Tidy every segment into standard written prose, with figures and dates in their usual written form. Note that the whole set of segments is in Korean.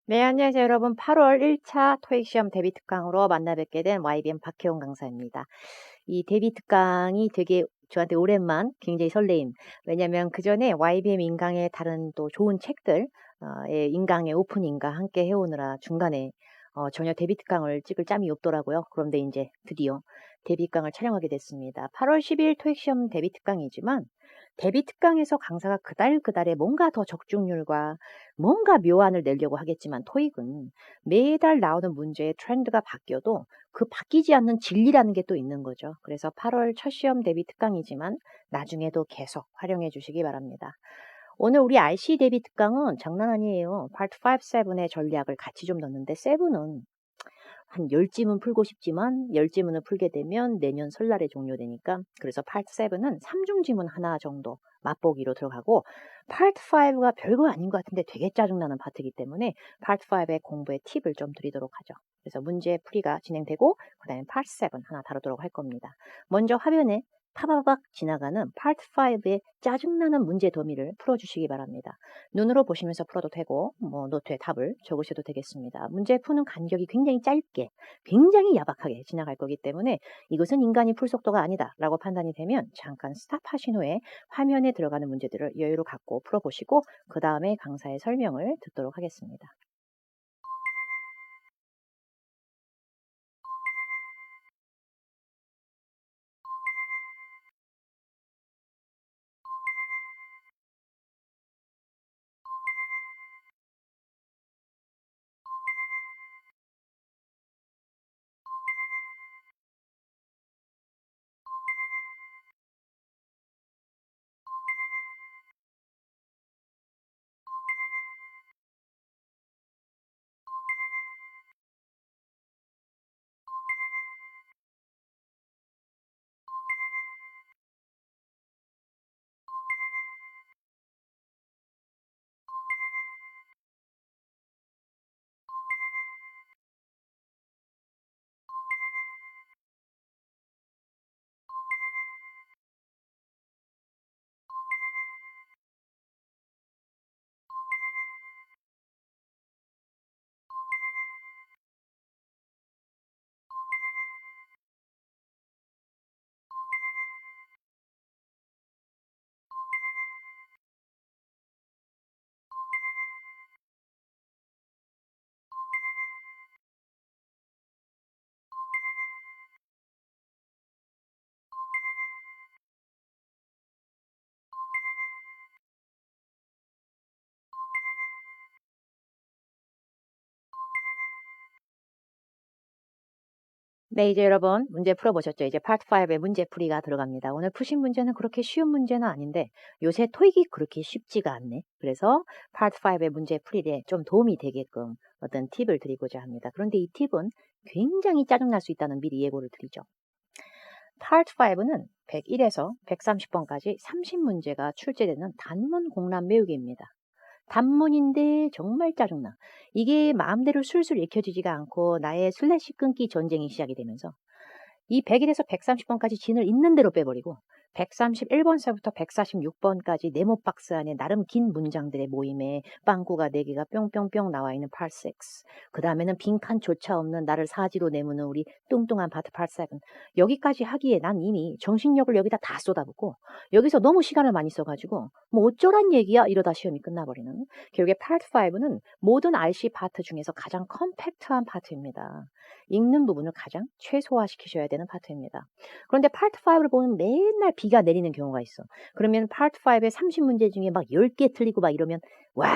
네, 안녕하세요, 여러분. 8월 1차 토익 시험 대비 특강으로 만나 뵙게 된 YBM 박혜원 강사입니다. 이 대비 특강이 되게 저한테 오랜만, 굉장히 설레임. 왜냐면 그전에 YBM 인강의 다른 또 좋은 책들, 인강의 오프닝과 함께 해오느라 중간에 전혀 대비 특강을 찍을 짬이 없더라고요. 그런데 이제 드디어 대비 특강을 촬영하게 됐습니다. 8월 10일 토익 시험 대비 특강이지만 대비 특강에서 강사가 그달그달에 뭔가 더 적중률과 뭔가 묘안을 내려고 하겠지만 토익은 매달 나오는 문제의 트렌드가 바뀌어도 그 바뀌지 않는 진리라는 게 또 있는 거죠. 그래서 8월 첫 시험 대비 특강이지만 나중에도 계속 활용해 주시기 바랍니다. 오늘 우리 RC 대비 특강은 장난 아니에요. 파트 5, 7의 전략을 같이 좀 넣는데 7은 한 10지문 풀고 싶지만 10지문을 풀게 되면 내년 설날에 종료되니까 그래서 파트 7은 3중지문 하나 정도 맛보기로 들어가고 파트 5가 별거 아닌 것 같은데 되게 짜증나는 파트이기 때문에 파트 5의 공부의 팁을 좀 드리도록 하죠. 그래서 문제 풀이가 진행되고 그 다음에 파트 7 하나 다루도록 할 겁니다. 먼저 화면에 파바박 지나가는 파트 5의 짜증나는 문제 더미를 풀어주시기 바랍니다. 눈으로 보시면서 풀어도 되고 노트에 답을 적으셔도 되겠습니다. 문제 푸는 간격이 굉장히 짧게 굉장히 야박하게 지나갈 거기 때문에 이것은 인간이 풀 속도가 아니다 라고 판단이 되면 잠깐 스탑하신 후에 화면에 들어가는 문제들을 여유를 갖고 풀어보시고 그 다음에 강사의 설명을 듣도록 하겠습니다. 네, 이제 여러분 문제 풀어보셨죠? 이제 파트 5의 문제 풀이가 들어갑니다. 오늘 푸신 문제는 그렇게 쉬운 문제는 아닌데 요새 토익이 그렇게 쉽지가 않네. 그래서 파트 5의 문제 풀이에 좀 도움이 되게끔 어떤 팁을 드리고자 합니다. 그런데 이 팁은 굉장히 짜증날 수 있다는 미리 예고를 드리죠. 파트 5는 101에서 130번까지 30문제가 출제되는 단문 공란 외우기입니다. 단문인데 정말 짜증나. 이게 마음대로 술술 읽혀지지가 않고 나의 슬래시 끊기 전쟁이 시작이 되면서 이 101에서 130번까지 진을 있는 대로 빼버리고 131번서부터 146번까지 네모 박스 안에 나름 긴 문장들의 모임에 빵꾸가 4개가 뿅뿅뿅 나와 있는 part 6. 그 다음에는 빈칸조차 없는 나를 사지로 내무는 우리 뚱뚱한 파트 part 7. 여기까지 하기에 난 이미 정신력을 여기다 다 쏟아붓고 여기서 너무 시간을 많이 써가지고 뭐 어쩌란 얘기야 이러다 시험이 끝나버리는 결국에 part 5는 모든 RC 파트 중에서 가장 컴팩트한 파트입니다. 읽는 부분을 가장 최소화시키셔야 되는 파트입니다. 그런데 파트 5를 보면 맨날 비가 내리는 경우가 있어. 그러면 파트 5의 30문제 중에 막 10개 틀리고 막 이러면 와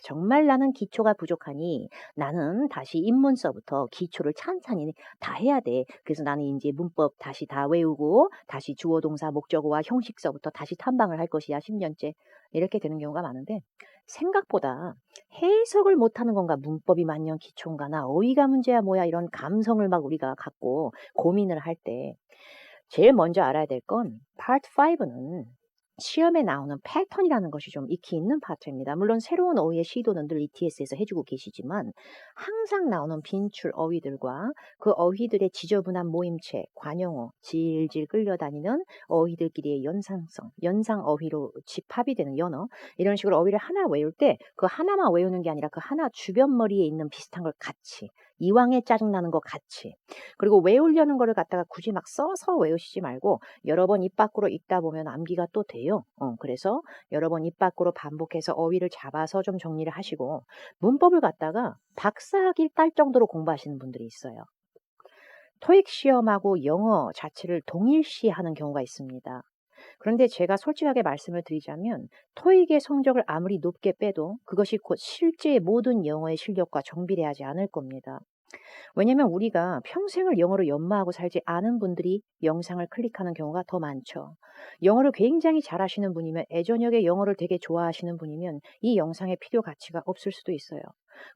정말 나는 기초가 부족하니 나는 다시 입문서부터 기초를 찬찬히 다 해야 돼. 그래서 나는 이제 문법 다시 다 외우고 다시 주어 동사 목적어와 형식서부터 다시 탐방을 할 것이야 10년째. 이렇게 되는 경우가 많은데 생각보다 해석을 못하는 건가 문법이 만년 기초인가 나 어휘가 문제야 뭐야 이런 감성을 막 우리가 갖고 고민을 할 때 제일 먼저 알아야 될 건 파트 5는 시험에 나오는 패턴이라는 것이 좀 익히 있는 파트입니다. 물론 새로운 어휘의 시도는 늘 ETS에서 해주고 계시지만 항상 나오는 빈출 어휘들과 그 어휘들의 지저분한 모임체, 관용어, 질질 끌려다니는 어휘들끼리의 연상성, 연상 어휘로 집합이 되는 연어, 이런 식으로 어휘를 하나 외울 때 그 하나만 외우는 게 아니라 그 하나 주변 머리에 있는 비슷한 걸 같이, 이왕에 짜증나는 거 같이, 그리고 외우려는 거를 갖다가 굳이 막 써서 외우시지 말고 여러 번 입 밖으로 읽다 보면 암기가 또 돼요. 그래서 여러 번 입 밖으로 반복해서 어휘를 잡아서 좀 정리를 하시고 문법을 갖다가 박사학위 딸 정도로 공부하시는 분들이 있어요. 토익 시험하고 영어 자체를 동일시하는 경우가 있습니다. 그런데 제가 솔직하게 말씀을 드리자면 토익의 성적을 아무리 높게 빼도 그것이 곧 실제 모든 영어의 실력과 정비례하지 않을 겁니다. 왜냐면 우리가 평생을 영어로 연마하고 살지 않은 분들이 영상을 클릭하는 경우가 더 많죠. 영어를 굉장히 잘하시는 분이면 애저녁에 영어를 되게 좋아하시는 분이면 이 영상의 필요 가치가 없을 수도 있어요.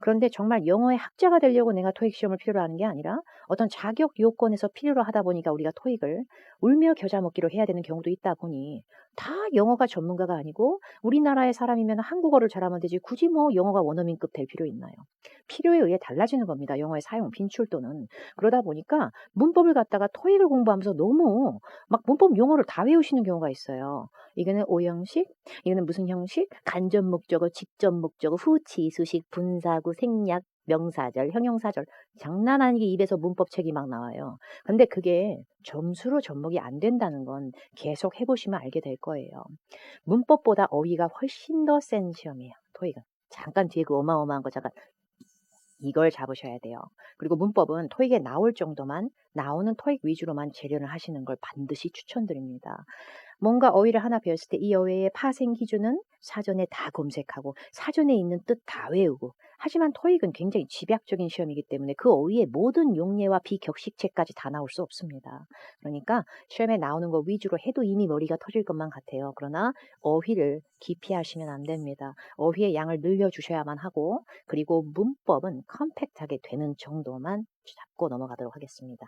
그런데 정말 영어의 학자가 되려고 내가 토익 시험을 필요로 하는 게 아니라 어떤 자격 요건에서 필요로 하다 보니까 우리가 토익을 울며 겨자 먹기로 해야 되는 경우도 있다 보니 다 영어가 전문가가 아니고 우리나라의 사람이면 한국어를 잘하면 되지 굳이 뭐 영어가 원어민급 될 필요 있나요? 필요에 의해 달라지는 겁니다. 영어의 사용, 빈출도는. 그러다 보니까 문법을 갖다가 토익을 공부하면서 너무 막 문법 용어를 다 외우시는 경우가 있어요. 이거는 오형식, 이거는 무슨 형식, 간접 목적어, 직접 목적어, 후치, 수식, 분사구, 생략, 명사절, 형용사절. 장난 아니게 입에서 문법책이 막 나와요. 근데 그게 점수로 접목이 안 된다는 건 계속 해보시면 알게 될 거예요. 문법보다 어휘가 훨씬 더 센 시험이에요. 토익은. 잠깐 뒤에 그 어마어마한 거 잠깐 이걸 잡으셔야 돼요. 그리고 문법은 토익에 나올 정도만 나오는 토익 위주로만 재련을 하시는 걸 반드시 추천드립니다. 뭔가 어휘를 하나 배웠을 때 이 어휘의 파생 기준은 사전에 다 검색하고 사전에 있는 뜻 다 외우고 하지만 토익은 굉장히 집약적인 시험이기 때문에 그 어휘의 모든 용례와 비격식체까지 다 나올 수 없습니다. 그러니까 시험에 나오는 거 위주로 해도 이미 머리가 터질 것만 같아요. 그러나 어휘를 기피하시면 안 됩니다. 어휘의 양을 늘려주셔야만 하고 그리고 문법은 컴팩트하게 되는 정도만 잡고 넘어가도록 하겠습니다.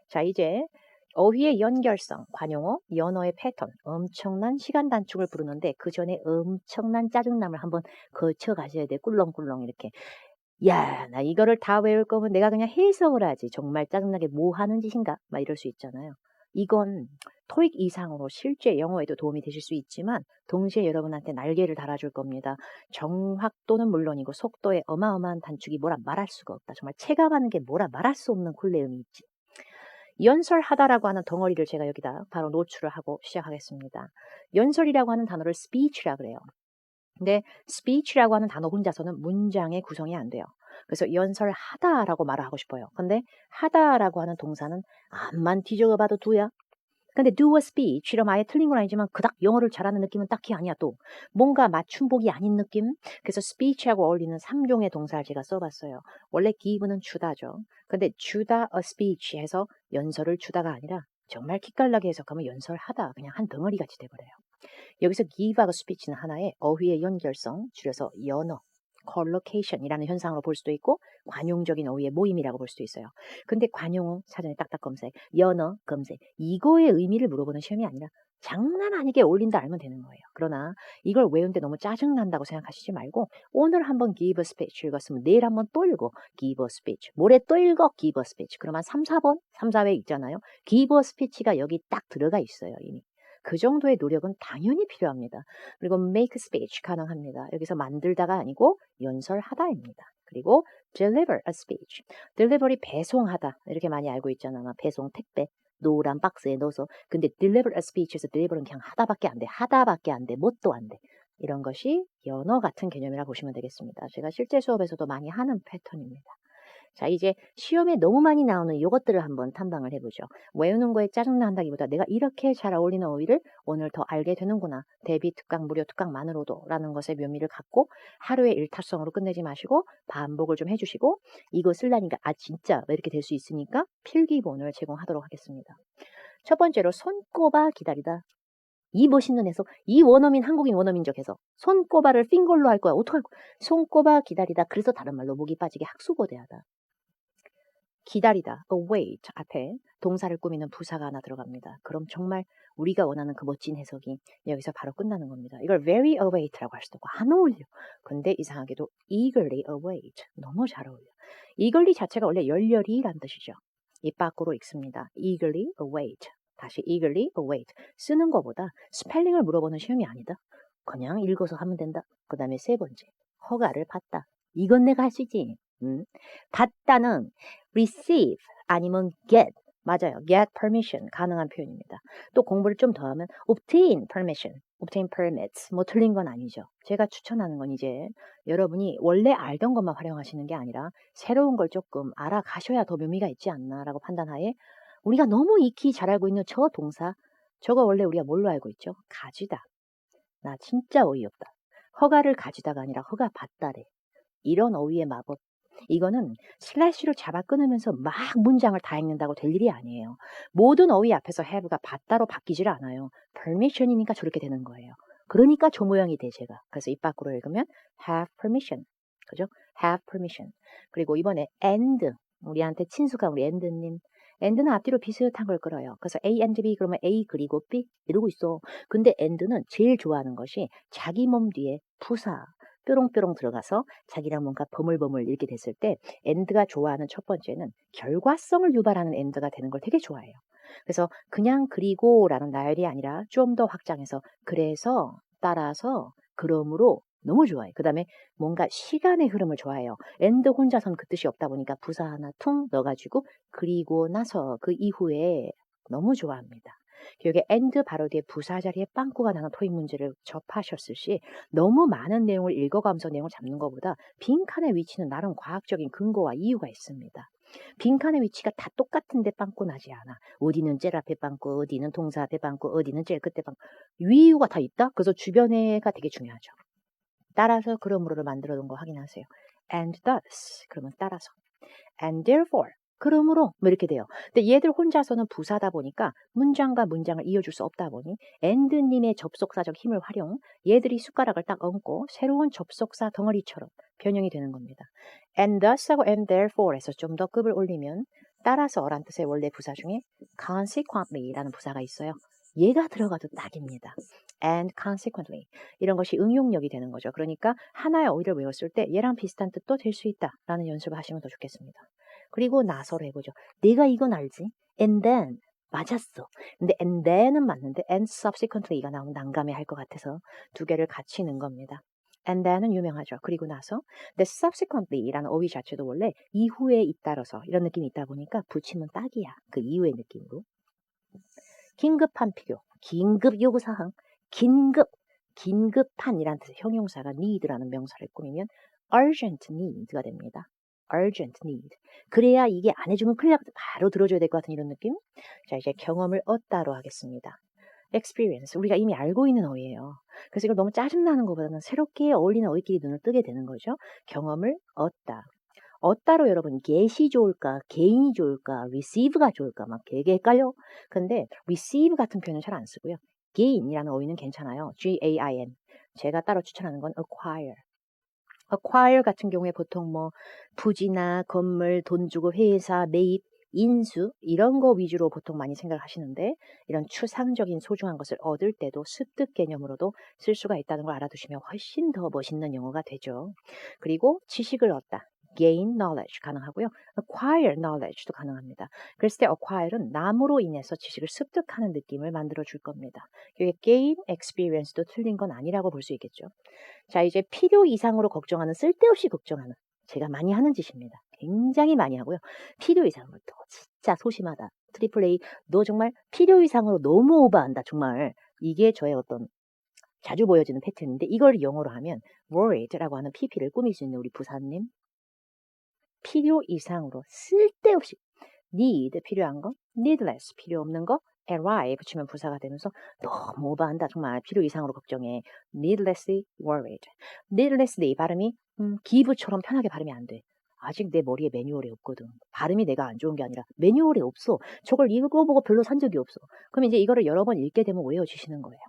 자, 이제 어휘의 연결성, 관용어, 연어의 패턴, 엄청난 시간 단축을 부르는데 그 전에 엄청난 짜증남을 한번 거쳐 가셔야 돼. 꿀렁꿀렁 이렇게. 야, 나 이거를 다 외울 거면 내가 그냥 해석을 하지. 정말 짜증나게 뭐 하는 짓인가? 막 이럴 수 있잖아요. 이건 토익 이상으로 실제 영어에도 도움이 되실 수 있지만 동시에 여러분한테 날개를 달아줄 겁니다. 정확도는 물론이고 속도에 어마어마한 단축이 뭐라 말할 수가 없다. 정말 체감하는 게 뭐라 말할 수 없는 콜레음이 있지. 연설하다라고 하는 덩어리를 제가 여기다 바로 노출을 하고 시작하겠습니다. 연설이라고 하는 단어를 speech라 그래요. 근데 speech라고 하는 단어 혼자서는 문장의 구성이 안 돼요. 그래서 연설하다라고 말을 하고 싶어요. 근데 하다라고 하는 동사는 암만 뒤져가 봐도 do야. 근데 do a speech 이러면 아예 틀린 건 아니지만 그닥 영어를 잘하는 느낌은 딱히 아니야 또. 뭔가 맞춤복이 아닌 느낌? 그래서 speech하고 어울리는 3종의 동사를 제가 써봤어요. 원래 give는 주다죠. 근데 주다 a speech 해서 연설을 주다가 아니라 정말 기깔나게 해석하면 연설하다 그냥 한 덩어리 같이 돼버려요. 여기서 give하고 speech는 하나의 어휘의 연결성, 줄여서 연어, collocation이라는 현상으로 볼 수도 있고 관용적인 어휘의 모임이라고 볼 수도 있어요. 근데 관용어 사전에 딱딱 검색, 연어 검색 이거의 의미를 물어보는 시험이 아니라 장난 아니게 어울린다 알면 되는 거예요. 그러나 이걸 외우는데 너무 짜증난다고 생각하시지 말고 오늘 한번 give a speech 읽었으면 내일 한번 또 읽어 give a speech, 모레 또 읽어 give a speech. 그러면 3, 4번, 3, 4회 읽잖아요. give a speech가 여기 딱 들어가 있어요 이미. 그 정도의 노력은 당연히 필요합니다. 그리고 make speech 가능합니다. 여기서 만들다가 아니고 연설하다입니다. 그리고 deliver a speech. delivery 배송하다 이렇게 많이 알고 있잖아. 배송 택배 노란 박스에 넣어서. 근데 deliver a speech에서 deliver는 그냥 하다밖에 안 돼. 하다밖에 안 돼. 뭣도 안 돼. 이런 것이 연어 같은 개념이라 보시면 되겠습니다. 제가 실제 수업에서도 많이 하는 패턴입니다. 자, 이제 시험에 너무 많이 나오는 이것들을 한번 탐방을 해보죠. 외우는 거에 짜증난다기보다 내가 이렇게 잘 어울리는 어휘를 오늘 더 알게 되는구나. 대비 특강, 무료 특강만으로도 라는 것의 묘미를 갖고 하루의 일타성으로 끝내지 마시고 반복을 좀 해주시고 이거 쓸라니까 아 진짜 이렇게 될 수 있으니까 필기본을 제공하도록 하겠습니다. 첫 번째로 손꼽아 기다리다. 이 멋있는 해석, 이 원어민 한국인 원어민적 해석. 손꼽아를 핑걸로 할 거야. 어떡할 거야. 손꼽아 기다리다. 그래서 다른 말로 목이 빠지게 학수고대하다. 기다리다, await 앞에 동사를 꾸미는 부사가 하나 들어갑니다. 그럼 정말 우리가 원하는 그 멋진 해석이 여기서 바로 끝나는 겁니다. 이걸 very await라고 할 수도 있고 안 어울려. 근데 이상하게도 eagerly await 너무 잘 어울려. eagerly 자체가 원래 열렬히란 뜻이죠. 입 밖으로 읽습니다. eagerly await. 다시 eagerly await. 쓰는 것보다 스펠링을 물어보는 시험이 아니다. 그냥 읽어서 하면 된다. 그 다음에 세 번째, 허가를 받다. 이건 내가 할 수 있지. 받다는 receive 아니면 get. 맞아요. get permission 가능한 표현입니다. 또 공부를 좀 더 하면 obtain permission, obtain permits. 뭐 틀린 건 아니죠. 제가 추천하는 건 이제 여러분이 원래 알던 것만 활용하시는 게 아니라 새로운 걸 조금 알아가셔야 더 묘미가 있지 않나라고 판단하에 우리가 너무 익히 잘 알고 있는 저 동사, 저거 원래 우리가 뭘로 알고 있죠? 가지다. 나 진짜 어이없다. 허가를 가지다가 아니라 허가 받다래. 이런 어휘의 마법. 이거는 슬래시로 잡아 끊으면서 막 문장을 다 읽는다고 될 일이 아니에요. 모든 어휘 앞에서 have가 받다로 바뀌질 않아요. permission이니까 저렇게 되는 거예요. 그러니까 저 모양이 돼, 제가. 그래서 입 밖으로 읽으면 have permission. 그죠? have permission. 그리고 이번에 and. 우리한테 친숙한 우리 and님. and는 앞뒤로 비슷한 걸 끌어요. 그래서 A and B 그러면 A 그리고 B 이러고 있어. 근데 and는 제일 좋아하는 것이 자기 몸 뒤에 부사. 뾰롱뾰롱 들어가서 자기랑 뭔가 버물버물 이렇게 됐을 때 and가 좋아하는 첫 번째는 결과성을 유발하는 and가 되는 걸 되게 좋아해요. 그래서 그냥 그리고라는 나열이 아니라 좀 더 확장해서 그래서 따라서 그러므로 너무 좋아해요. 그 다음에 뭔가 시간의 흐름을 좋아해요. and 혼자선 그 뜻이 없다 보니까 부사 하나 퉁 넣어가지고 그리고 나서 그 이후에 너무 좋아합니다. 여기 and 바로 뒤에 부사 자리에 빵꾸가 나는 토익 문제를 접하셨을 시 너무 많은 내용을 읽어가면서 내용을 잡는 것보다 빈칸의 위치는 나름 과학적인 근거와 이유가 있습니다. 빈칸의 위치가 다 똑같은데 빵꾸 나지 않아. 어디는 젤 앞에 빵꾸, 어디는 동사 앞에 빵꾸, 어디는 젤 끝에 빵꾸. 이유가 다 있다? 그래서 주변에가 되게 중요하죠. 따라서 그러므로를 만들어 놓은 거 확인하세요. And thus, 그러면 따라서. And therefore, 그러므로 뭐 이렇게 돼요. 근데 얘들 혼자서는 부사다 보니까 문장과 문장을 이어줄 수 없다 보니 and님의 접속사적 힘을 활용, 얘들이 숟가락을 딱 얹고 새로운 접속사 덩어리처럼 변형이 되는 겁니다. And thus하고 and therefore에서 좀 더 급을 올리면 따라서란 뜻의 원래 부사 중에 consequently라는 부사가 있어요. 얘가 들어가도 딱입니다. And consequently 이런 것이 응용력이 되는 거죠. 그러니까 하나의 어휘를 외웠을 때 얘랑 비슷한 뜻도 될 수 있다라는 연습을 하시면 더 좋겠습니다. 그리고 나서로 해보죠. 내가 이건 알지? And then 맞았어. 근데 and then은 맞는데 and subsequently가 나오면 난감해 할 것 같아서 두 개를 같이 넣은 겁니다. And then은 유명하죠. 그리고 나서 근데 subsequently라는 어휘 자체도 원래 이후에 잇따라서 이런 느낌이 있다 보니까 붙이면 딱이야. 그 이후의 느낌으로. 긴급한 필요, 긴급 요구사항, 긴급한이라는 뜻의 형용사가 need라는 명사를 꾸미면 urgent need가 됩니다. urgent need. 그래야 이게 안 해주면 큰일 나거든. 바로 들어줘야 될 것 같은 이런 느낌? 자, 이제 경험을 얻다로 하겠습니다. experience. 우리가 이미 알고 있는 어휘예요. 그래서 이걸 너무 짜증나는 것보다는 새롭게 어울리는 어휘끼리 눈을 뜨게 되는 거죠. 경험을 얻다. 얻다로 여러분 get이 좋을까, gain이 좋을까, receive가 좋을까 막 되게 헷갈려. 근데 receive 같은 표현은 잘 안 쓰고요. gain이라는 어휘는 괜찮아요. G-A-I-N. 제가 따로 추천하는 건 acquire. acquire 같은 경우에 보통 뭐 부지나 건물, 돈 주고 회사, 매입, 인수 이런 거 위주로 보통 많이 생각을 하시는데 이런 추상적인 소중한 것을 얻을 때도 습득 개념으로도 쓸 수가 있다는 걸 알아두시면 훨씬 더 멋있는 영어가 되죠. 그리고 지식을 얻다. gain knowledge 가능하고요. acquire knowledge도 가능합니다. 그랬을 때 acquire는 남으로 인해서 지식을 습득하는 느낌을 만들어 줄 겁니다. 이게 gain experience도 틀린 건 아니라고 볼 수 있겠죠. 자, 이제 필요 이상으로 걱정하는 쓸데없이 걱정하는 제가 많이 하는 짓입니다. 굉장히 많이 하고요. 필요 이상으로 또 진짜 소심하다. 트리플 A 너 정말 필요 이상으로 너무 오버한다. 정말 이게 저의 어떤 자주 보여지는 패턴인데 이걸 영어로 하면 worried라고 하는 PP를 꾸밀 수 있는 우리 부사님. 필요 이상으로 쓸데없이 need 필요한 거, needless 필요 없는 거, arrive 붙이면 부사가 되면서 너무 오버한다. 정말 필요 이상으로 걱정해. needlessly worried. needlessly 발음이 기부처럼 편하게 발음이 안 돼. 아직 내 머리에 매뉴얼이 없거든. 발음이 내가 안 좋은 게 아니라 매뉴얼이 없어. 저걸 읽어보고 별로 산 적이 없어. 그럼 이제 이거를 여러 번 읽게 되면 외워지시는 거예요.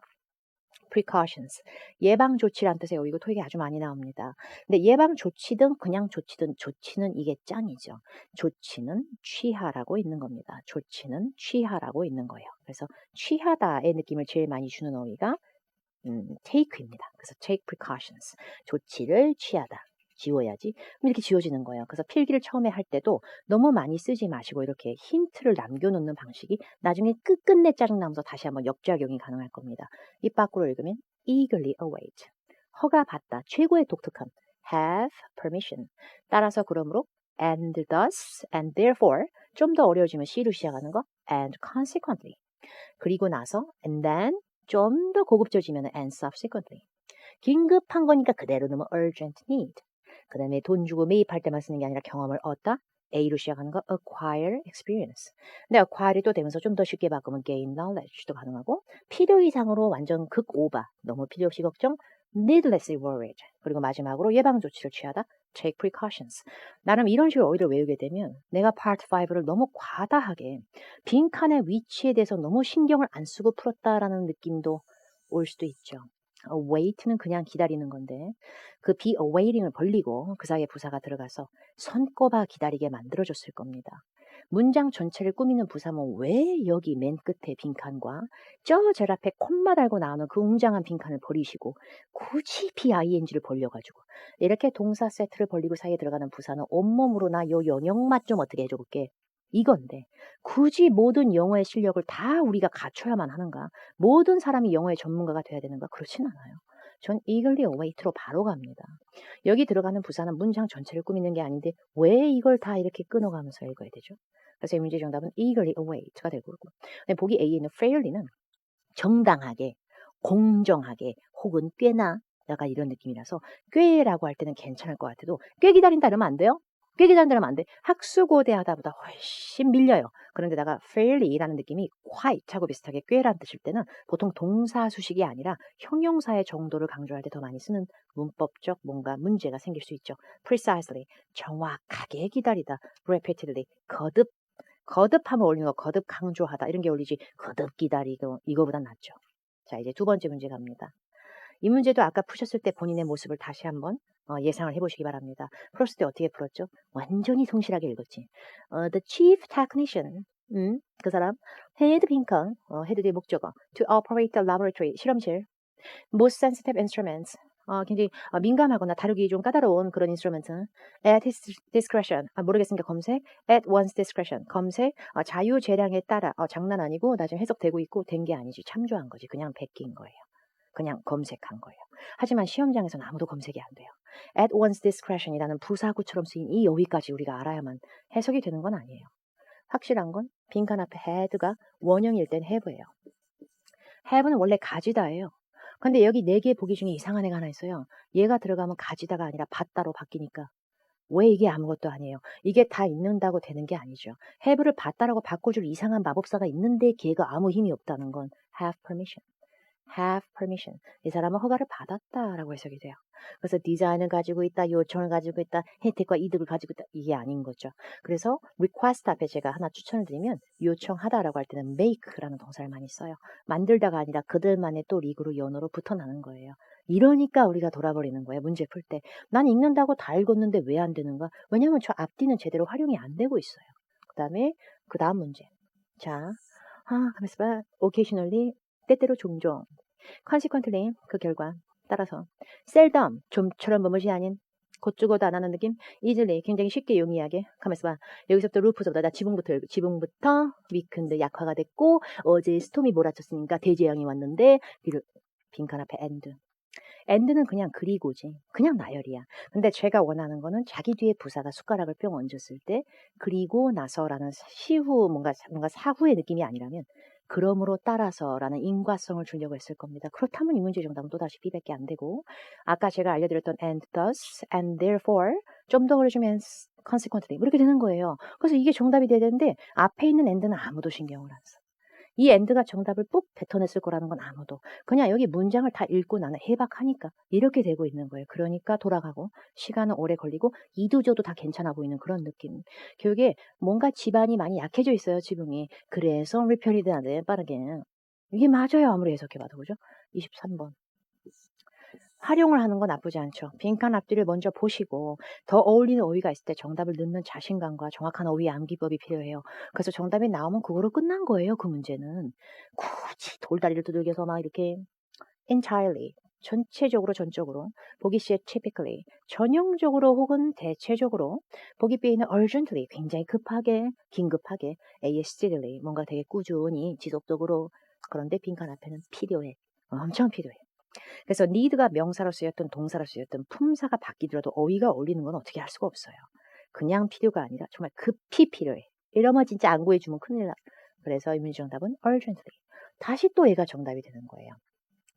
precautions. 예방 조치란 뜻이에요. 이거 토익에 아주 많이 나옵니다. 근데 예방 조치든 그냥 조치든 조치는 이게 짱이죠. 조치는 취하라고 있는 겁니다. 조치는 취하라고 있는 거예요. 그래서 취하다의 느낌을 제일 많이 주는 어휘가 take입니다. 그래서 take precautions. 조치를 취하다. 지워야지. 그럼 이렇게 지워지는 거예요. 그래서 필기를 처음에 할 때도 너무 많이 쓰지 마시고 이렇게 힌트를 남겨놓는 방식이 나중에 끝끝내 짜증나면서 다시 한번 역작용이 가능할 겁니다. 입 밖으로 읽으면 eagerly await. 허가받다. 최고의 독특함. have permission. 따라서 그러므로 and thus and therefore 좀 더 어려워지면 C로 시작하는 거 and consequently. 그리고 나서 and then 좀 더 고급져지면 and subsequently. 긴급한 거니까 그대로 넣으면 urgent need. 그 다음에 돈 주고 매입할 때만 쓰는 게 아니라 경험을 얻다. A로 시작하는 거 acquire experience. 근데 acquire이 또 되면서 좀 더 쉽게 바꾸면 gain knowledge도 가능하고 필요 이상으로 완전 극오바. 너무 필요 없이 걱정. needlessly worried. 그리고 마지막으로 예방 조치를 취하다. take precautions. 나름 이런 식으로 어휘를 외우게 되면 내가 part 5를 너무 과다하게 빈칸의 위치에 대해서 너무 신경을 안 쓰고 풀었다라는 느낌도 올 수도 있죠. wait는 그냥 기다리는 건데 그 be awaiting을 벌리고 그 사이에 부사가 들어가서 손꼽아 기다리게 만들어줬을 겁니다. 문장 전체를 꾸미는 부사는 왜 여기 맨 끝에 빈칸과 저 앞에 콤마 달고 나오는 그 웅장한 빈칸을 버리시고 굳이 BING를 벌려가지고 이렇게 동사 세트를 벌리고 사이에 들어가는 부사는 온몸으로 나 요 영역만 좀 어떻게 해줘볼게. 이건데 굳이 모든 영어의 실력을 다 우리가 갖춰야만 하는가? 모든 사람이 영어의 전문가가 돼야 되는가? 그렇진 않아요. 전 eagerly await로 바로 갑니다. 여기 들어가는 부사는 문장 전체를 꾸미는 게 아닌데 왜 이걸 다 이렇게 끊어가면서 읽어야 되죠? 그래서 이 문제 정답은 eagerly await가 되고 보기 A에는 fairly는 정당하게, 공정하게 혹은 꽤나 약간 이런 느낌이라서 꽤라고 할 때는 괜찮을 것 같아도 꽤 기다린다 이러면 안 돼요? 꽤 기다린다 이러면 안 돼. 학수고대하다보다 훨씬 밀려요. 그런데다가 fairly라는 느낌이 quite하고 비슷하게 꽤라는 뜻일 때는 보통 동사 수식이 아니라 형용사의 정도를 강조할 때 더 많이 쓰는 문법적 뭔가 문제가 생길 수 있죠. precisely, 정확하게 기다리다. repeatedly, 거듭하면 어울리는 거 거듭 강조하다 이런 게 어울리지 거듭 기다리고 이거보단 낫죠. 자 이제 두 번째 문제 갑니다. 이 문제도 아까 푸셨을 때 본인의 모습을 다시 한번 예상을 해보시기 바랍니다. 풀었을 때 어떻게 풀었죠? 완전히 성실하게 읽었지. The chief technician, 그 사람 헤드 빈컨, 헤드 뒤에 목적어 to operate the laboratory, 실험실 most sensitive instruments, 굉장히 민감하거나 다루기 좀 까다로운 그런 인스트루먼트 at his discretion, 모르겠으니까 검색 at one's discretion, 검색 자유재량에 따라 장난 아니고 나중에 해석되고 있고 된 게 아니지 참조한 거지 그냥 베낀 거예요. 그냥 검색한 거예요. 하지만 시험장에서는 아무도 검색이 안 돼요. at one's discretion이라는 부사구처럼 쓰인 이 여기까지 우리가 알아야만 해석이 되는 건 아니에요. 확실한 건 빈칸 앞에 had가 원형일 땐 have예요. have는 원래 가지다예요. 근데 여기 4개 보기 중에 이상한 애가 하나 있어요. 얘가 들어가면 가지다가 아니라 받다로 바뀌니까 왜 이게 아무것도 아니에요. 이게 다 있는다고 되는 게 아니죠. have를 받다라고 바꿔줄 이상한 마법사가 있는데 걔가 아무 힘이 없다는 건 have permission. have permission. 이 사람은 허가를 받았다라고 해석이 돼요. 그래서 디자인을 가지고 있다, 요청을 가지고 있다, 혜택과 이득을 가지고 있다. 이게 아닌 거죠. 그래서 request 앞에 제가 하나 추천을 드리면 요청하다라고 할 때는 make라는 동사를 많이 써요. 만들다가 아니라 그들만의 또 리그로 연어로 붙어나는 거예요. 이러니까 우리가 돌아버리는 거예요. 문제 풀 때. 난 읽는다고 다 읽었는데 왜 안 되는가? 왜냐하면 저 앞뒤는 제대로 활용이 안 되고 있어요. 그 다음 문제. 자, 가만있어 봐. occasionally, 때때로 종종. consequently, 그 결과. 따라서 seldom, 좀처럼 뭐뭐이 아닌 곧 죽어도 안 하는 느낌. easily, 굉장히 쉽게 용이하게. 가만있어 봐. 여기서부터 루프서부터 나 지붕부터 weakened, 약화가 됐고 어제 스톰이 몰아쳤으니까 대재앙이 왔는데 빈칸 앞에 and. and는 그냥 그리고지. 그냥 나열이야. 근데 제가 원하는 거는 자기 뒤에 부사가 숟가락을 뿅 얹었을 때 그리고 나서라는 시후 뭔가 사후의 느낌이 아니라면 그러므로 따라서라는 인과성을 주려고 했을 겁니다. 그렇다면 이 문제 정답은 또다시 B밖에 안 되고 아까 제가 알려드렸던 and thus and therefore 좀 더 걸어주면 consequently 이렇게 되는 거예요. 그래서 이게 정답이 돼야 되는데 앞에 있는 and는 아무도 신경을 안 써. 이 end가 정답을 ปุ๊ 뱉어냈을 거라는 건 아무도. 그냥 여기 문장을 다 읽고 나는 해박하니까 이렇게 되고 있는 거예요. 그러니까 돌아가고 시간은 오래 걸리고 이도저도 다 괜찮아 보이는 그런 느낌. 교육에 뭔가 집안이 많이 약해져 있어요. 지붕이. 그래서 repeated하네 빠르게. 이게 맞아요. 아무리 해석해봐도 그죠? 23번. 활용을 하는 건 나쁘지 않죠. 빈칸 앞뒤를 먼저 보시고 더 어울리는 어휘가 있을 때 정답을 넣는 자신감과 정확한 어휘 암기법이 필요해요. 그래서 정답이 나오면 그거로 끝난 거예요. 그 문제는. 굳이 돌다리를 두들겨서 막 이렇게 entirely 전체적으로 전적으로 보기 C에 typically 전형적으로 혹은 대체적으로 보기 B에는 urgently 굉장히 급하게 긴급하게 A에 steadily 뭔가 되게 꾸준히 지속적으로 그런데 빈칸 앞에는 필요해 엄청 필요해. 그래서 need가 명사로 쓰였든 동사로 쓰였든 품사가 바뀌더라도 어휘가 어울리는 건 어떻게 할 수가 없어요. 그냥 필요가 아니라 정말 급히 필요해. 이러면 진짜 안 구해주면 큰일 나. 그래서 이 문제 정답은 urgently. 다시 또 얘가 정답이 되는 거예요.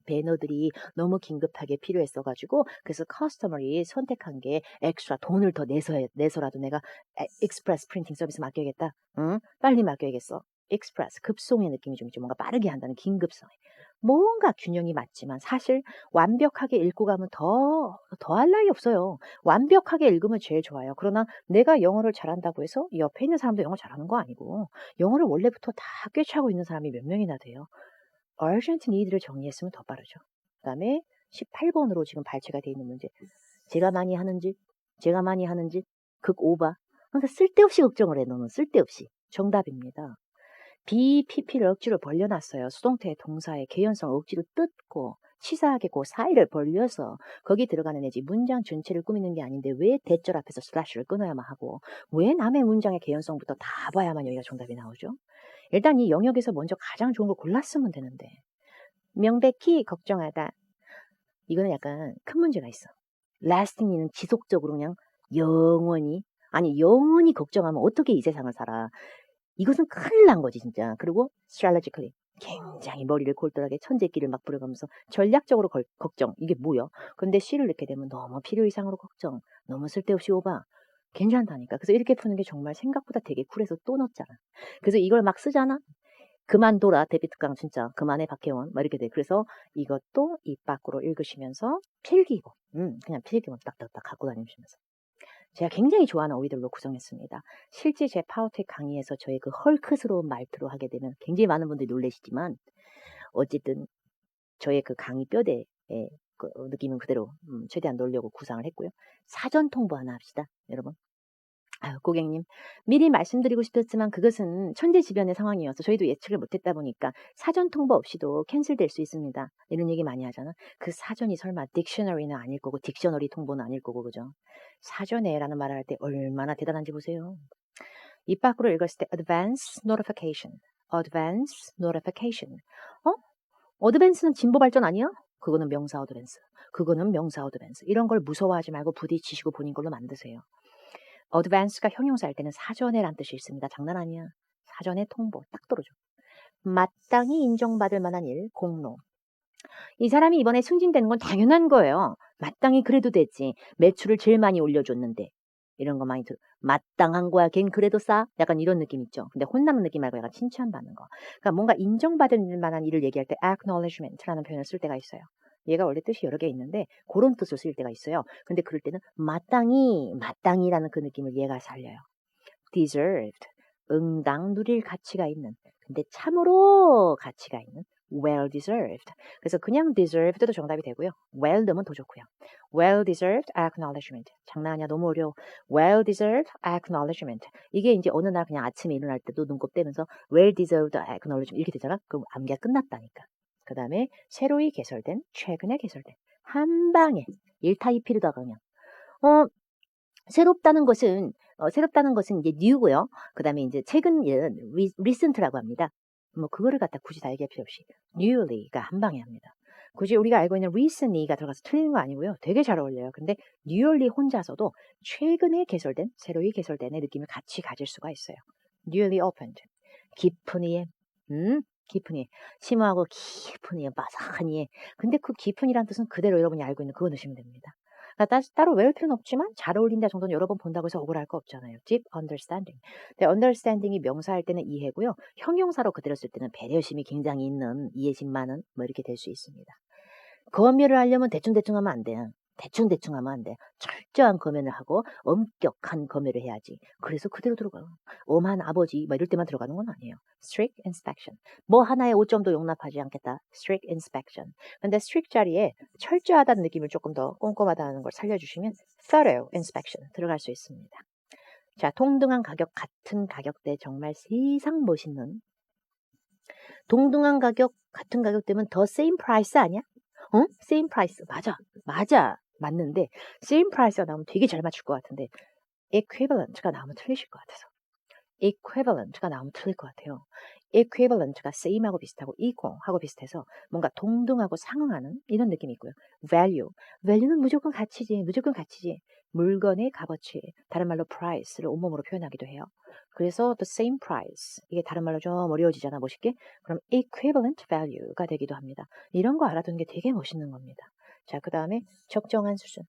배너들이 너무 긴급하게 필요했어가지고 그래서 커스터머리 선택한 게 엑스트라 돈을 더 내서라도 내가 익스프레스 프린팅 서비스 맡겨야겠다. 응? 빨리 맡겨야겠어. 익스프레스 급송의 느낌이 좀 있죠. 뭔가 빠르게 한다는 긴급성. 뭔가 균형이 맞지만 사실 완벽하게 읽고 가면 더할 나위 없어요. 완벽하게 읽으면 제일 좋아요. 그러나 내가 영어를 잘한다고 해서 옆에 있는 사람도 영어 잘하는 거 아니고 영어를 원래부터 다 꿰차고 있는 사람이 몇 명이나 돼요. urgent need를 정리했으면 더 빠르죠. 그 다음에 18번으로 지금 발췌가 되어 있는 문제. 제가 많이 하는 짓, 극 오바. 그러니까 쓸데없이 걱정을 해, 너는 쓸데없이. 정답입니다. BPP를 억지로 벌려놨어요. 수동태 동사의 개연성 억지로 뜯고 치사하게 그 사이를 벌려서 거기 들어가는 애지 문장 전체를 꾸미는 게 아닌데 왜 대절 앞에서 슬래시를 끊어야만 하고 왜 남의 문장의 개연성부터 다 봐야만 여기가 정답이 나오죠? 일단 이 영역에서 먼저 가장 좋은 걸 골랐으면 되는데 명백히 걱정하다. 이거는 약간 큰 문제가 있어. lasting이는 지속적으로 그냥 영원히 걱정하면 어떻게 이 세상을 살아. 이것은 큰일 난 거지 진짜. 그리고 strategically 굉장히 머리를 골똘하게 천재끼를 막 부려가면서 전략적으로 걱정. 이게 뭐야? 근데 C를 넣게 되면 너무 필요 이상으로 걱정. 너무 쓸데없이 오바. 괜찮다니까. 그래서 이렇게 푸는 게 정말 생각보다 되게 쿨해서 또 넣었잖아. 그래서 이걸 막 쓰잖아. 그만둬라 데비트강 진짜 그만해 박혜원 막 이렇게 돼. 그래서 이것도 입 밖으로 읽으시면서 필기고 그냥 필기고 딱딱딱 갖고 다니시면서 제가 굉장히 좋아하는 어휘들로 구성했습니다. 실제 제 파워텍 강의에서 저의 그 헐크스러운 말투로 하게 되면 굉장히 많은 분들이 놀라시지만 어쨌든 저의 그 강의 뼈대의 그 느낌은 그대로 최대한 놀려고 구상을 했고요. 사전 통보 하나 합시다 여러분. 아유, 고객님, 미리 말씀드리고 싶었지만 그것은 천재지변의 상황이어서 저희도 예측을 못했다 보니까 사전 통보 없이도 캔슬될 수 있습니다. 이런 얘기 많이 하잖아. 그 사전이 설마 딕셔너리는 아닐 거고 딕셔너리 통보는 아닐 거고 그죠? 사전에라는 말을 할 때 얼마나 대단한지 보세요. 입 밖으로 읽었을 때 advance notification, advance notification. 어드밴스는 진보 발전 아니야? 그거는 명사 어드밴스. 그거는 명사 어드밴스. 이런 걸 무서워하지 말고 부딪히시고 본인 걸로 만드세요. 어드밴스가 형용사일 때는 사전에란 뜻이 있습니다. 장난 아니야. 사전에 통보 딱 떨어져. 마땅히 인정받을 만한 일, 공로. 이 사람이 이번에 승진되는 건 당연한 거예요. 마땅히 그래도 되지. 매출을 제일 많이 올려줬는데. 이런 거 많이 들어. 마땅한 거야. 걘 그래도 싸? 약간 이런 느낌 있죠. 근데 혼나는 느낌 말고 약간 칭찬받는 거. 그러니까 뭔가 인정받을 만한 일을 얘기할 때 acknowledgement라는 표현을 쓸 때가 있어요. 얘가 원래 뜻이 여러 개 있는데 그런 뜻을 쓸 때가 있어요. 근데 그럴 때는 마땅히라는 그 느낌을 얘가 살려요. deserved, 응당 누릴 가치가 있는. 근데 참으로 가치가 있는. well deserved. 그래서 그냥 deserved도 정답이 되고요. well 넣으면 더 좋고요. well deserved acknowledgement. 장난 아니야. 너무 어려워. well deserved acknowledgement. 이게 이제 어느 날 그냥 아침에 일어날 때도 눈곱 떼면서 well deserved acknowledgement 이렇게 되잖아. 그럼 암기가 끝났다니까. 그 다음에 새로이 개설된, 최근에 개설된. 한 방에 1타 2필이다 그냥. 새롭다는 것은 이제 new고요. 그 다음에 이제 최근 recent라고 합니다. 뭐 그거를 갖다 굳이 다 얘기할 필요 없이 newly가 한 방에 합니다. 굳이 우리가 알고 있는 recently가 들어가서 틀리는 거 아니고요. 되게 잘 어울려요. 근데 newly 혼자서도 최근에 개설된, 새로이 개설된의 느낌을 같이 가질 수가 있어요. newly opened. 깊은 이에, 깊은 이에. 심오하고 깊은 이에, 바삭한 이에. 근데 그 깊은 이란 뜻은 그대로 여러분이 알고 있는 그거 넣으시면 됩니다. 따로 외울 필요는 없지만 잘 어울린다 정도는 여러 번 본다고 해서 억울할 거 없잖아요. deep understanding. 근데 understanding이 명사할 때는 이해고요. 형용사로 그대로 쓸 때는 배려심이 굉장히 있는, 이해심 많은 뭐 이렇게 될 수 있습니다. 검열을 하려면 대충대충 하면 안 돼요. 대충대충 하면 안 돼. 철저한 검열을 하고 엄격한 검열을 해야지. 그래서 그대로 들어가. 엄한 아버지 막 이럴 때만 들어가는 건 아니에요. strict inspection. 뭐 하나의 오점도 용납하지 않겠다. strict inspection. 근데 strict 자리에 철저하다는 느낌을 조금 더 꼼꼼하다는 걸 살려주시면 thorough inspection 들어갈 수 있습니다. 자, 동등한 가격, 같은 가격대 정말 세상 멋있는 동등한 가격, 같은 가격대면 더 same price 아니야? 어? same price. 맞아. 맞는데 same price가 나오면 되게 잘 맞출 것 같은데 equivalent가 나오면 틀리실 것 같아서 equivalent가 나오면 틀릴 것 같아요. equivalent가 same하고 비슷하고 equal하고 비슷해서 뭔가 동등하고 상응하는 이런 느낌이 있고요. value는 무조건 가치지. 물건의 값어치, 다른 말로 price를 온몸으로 표현하기도 해요. 그래서 the same price, 이게 다른 말로 좀 어려워지잖아, 멋있게. 그럼 equivalent value가 되기도 합니다. 이런 거 알아두는 게 되게 멋있는 겁니다. 자, 그 다음에 적정한 수준.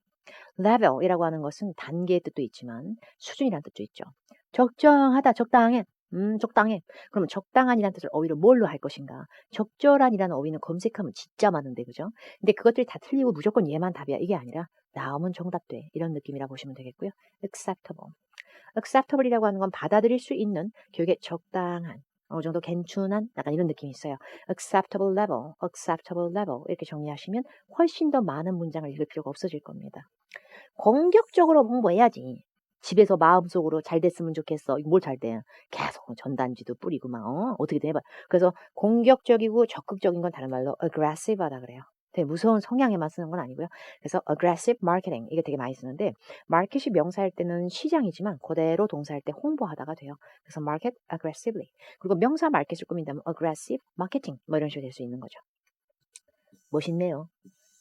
level이라고 하는 것은 단계의 뜻도 있지만 수준이라는 뜻도 있죠. 적정하다, 적당해. 적당해. 그러면 적당한이라는 뜻을 어휘를 뭘로 할 것인가? 적절한이라는 어휘는 검색하면 진짜 많은데, 그죠? 근데 그것들이 다 틀리고 무조건 얘만 답이야. 이게 아니라 나오면 정답돼. 이런 느낌이라 보시면 되겠고요. acceptable. acceptable이라고 하는 건 받아들일 수 있는 교육의 적당한, 어느 정도 괜춘한 약간 이런 느낌이 있어요. acceptable level 이렇게 정리하시면 훨씬 더 많은 문장을 읽을 필요가 없어질 겁니다. 공격적으로 홍보해야지. 집에서 마음속으로 잘 됐으면 좋겠어. 뭘 잘 돼? 계속 전단지도 뿌리고 막 어떻게든 해봐. 그래서 공격적이고 적극적인 건 다른 말로 aggressive하다 그래요. 되게 무서운 성향에만 쓰는 건 아니고요. 그래서 aggressive marketing 이게 되게 많이 쓰는데 마켓이 명사일 때는 시장이지만 그대로 동사일 때 홍보하다가 돼요. 그래서 market aggressively. 그리고 명사 마켓을 꾸민다면 aggressive marketing 뭐 이런 식으로 될 수 있는 거죠. 멋있네요.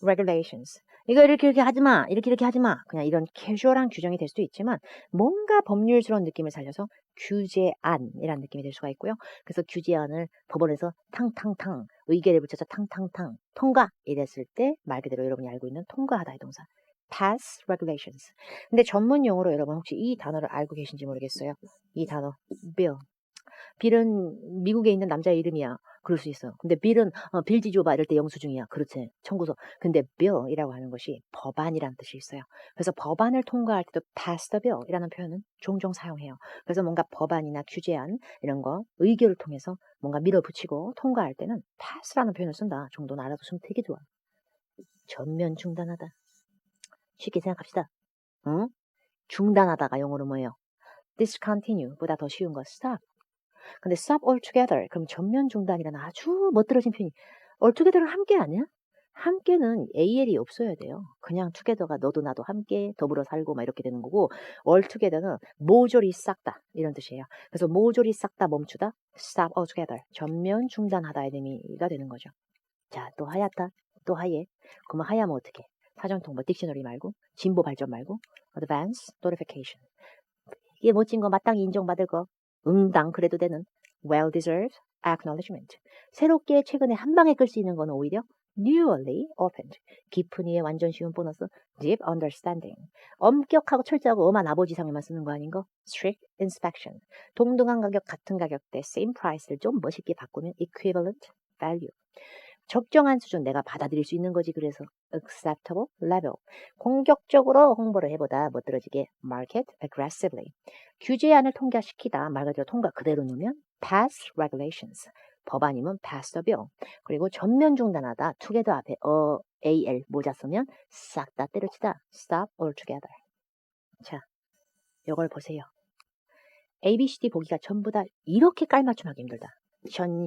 regulations. 이거 이렇게 하지 마. 이렇게 하지 마. 그냥 이런 캐주얼한 규정이 될 수도 있지만 뭔가 법률스러운 느낌을 살려서 규제안이라는 느낌이 될 수가 있고요. 그래서 규제안을 법원에서 탕탕탕 의결에 붙여서 탕탕탕 통과 이랬을 때 말 그대로 여러분이 알고 있는 통과하다의 동사. pass regulations. 근데 전문 용어로 여러분 혹시 이 단어를 알고 계신지 모르겠어요. 이 단어 bill. 빌은 미국에 있는 남자의 이름이야. 그럴 수 있어. 근데 빌은 빌지 줘봐 이럴 때 영수증이야. 그렇지. 청구서. 근데 bill이라고 하는 것이 법안이라는 뜻이 있어요. 그래서 법안을 통과할 때도 pass the bill이라는 표현은 종종 사용해요. 그래서 뭔가 법안이나 규제안 이런 거 의결을 통해서 뭔가 밀어붙이고 통과할 때는 pass라는 표현을 쓴다. 정도는 알아두시면 되게 좋아. 전면 중단하다. 쉽게 생각합시다. 응? 중단하다가 영어로 뭐예요? discontinue보다 더 쉬운 거 stop. 근데 stop altogether 그럼 전면 중단이라는 아주 멋들어진 표현이 altogether는 함께 아니야? 함께는 AL이 없어야 돼요. 그냥 together가 너도 나도 함께 더불어 살고 막 이렇게 되는 거고 altogether는 모조리 싹 다 이런 뜻이에요. 그래서 모조리 싹 다 멈추다 stop altogether 전면 중단하다의 의미가 되는 거죠. 자, 또 하얗다. 또 하얘. 그러면 하야면 어떻게? 사전통보 딕셔너리 말고 진보 발전 말고 advance notification. 이게 멋진 거 마땅히 인정받을 거 응당 그래도 되는 well-deserved acknowledgement. 새롭게 최근에 한 방에 끌 수 있는 거는 오히려 newly opened. 깊은 이해 완전 쉬운 보너스 deep understanding. 엄격하고 철저하고 엄한 아버지상에만 쓰는 거 아닌 거 strict inspection. 동등한 가격 같은 가격대 same price를 좀 멋있게 바꾸면 equivalent value. 적정한 수준 내가 받아들일 수 있는 거지. 그래서 acceptable level. 공격적으로 홍보를 해보다 멋들어지게 market aggressively. 규제안을 통과시키다 말 그대로 통과 그대로 놓으면 pass regulations. 법안이면 pass the bill. 그리고 전면 중단하다 together 앞에 AL 모자 쓰면 싹 다 때려치다 stop altogether. 자, 이걸 보세요. A, B, C, D 보기가 전부 다 이렇게 깔맞춤하기 힘들다. 션.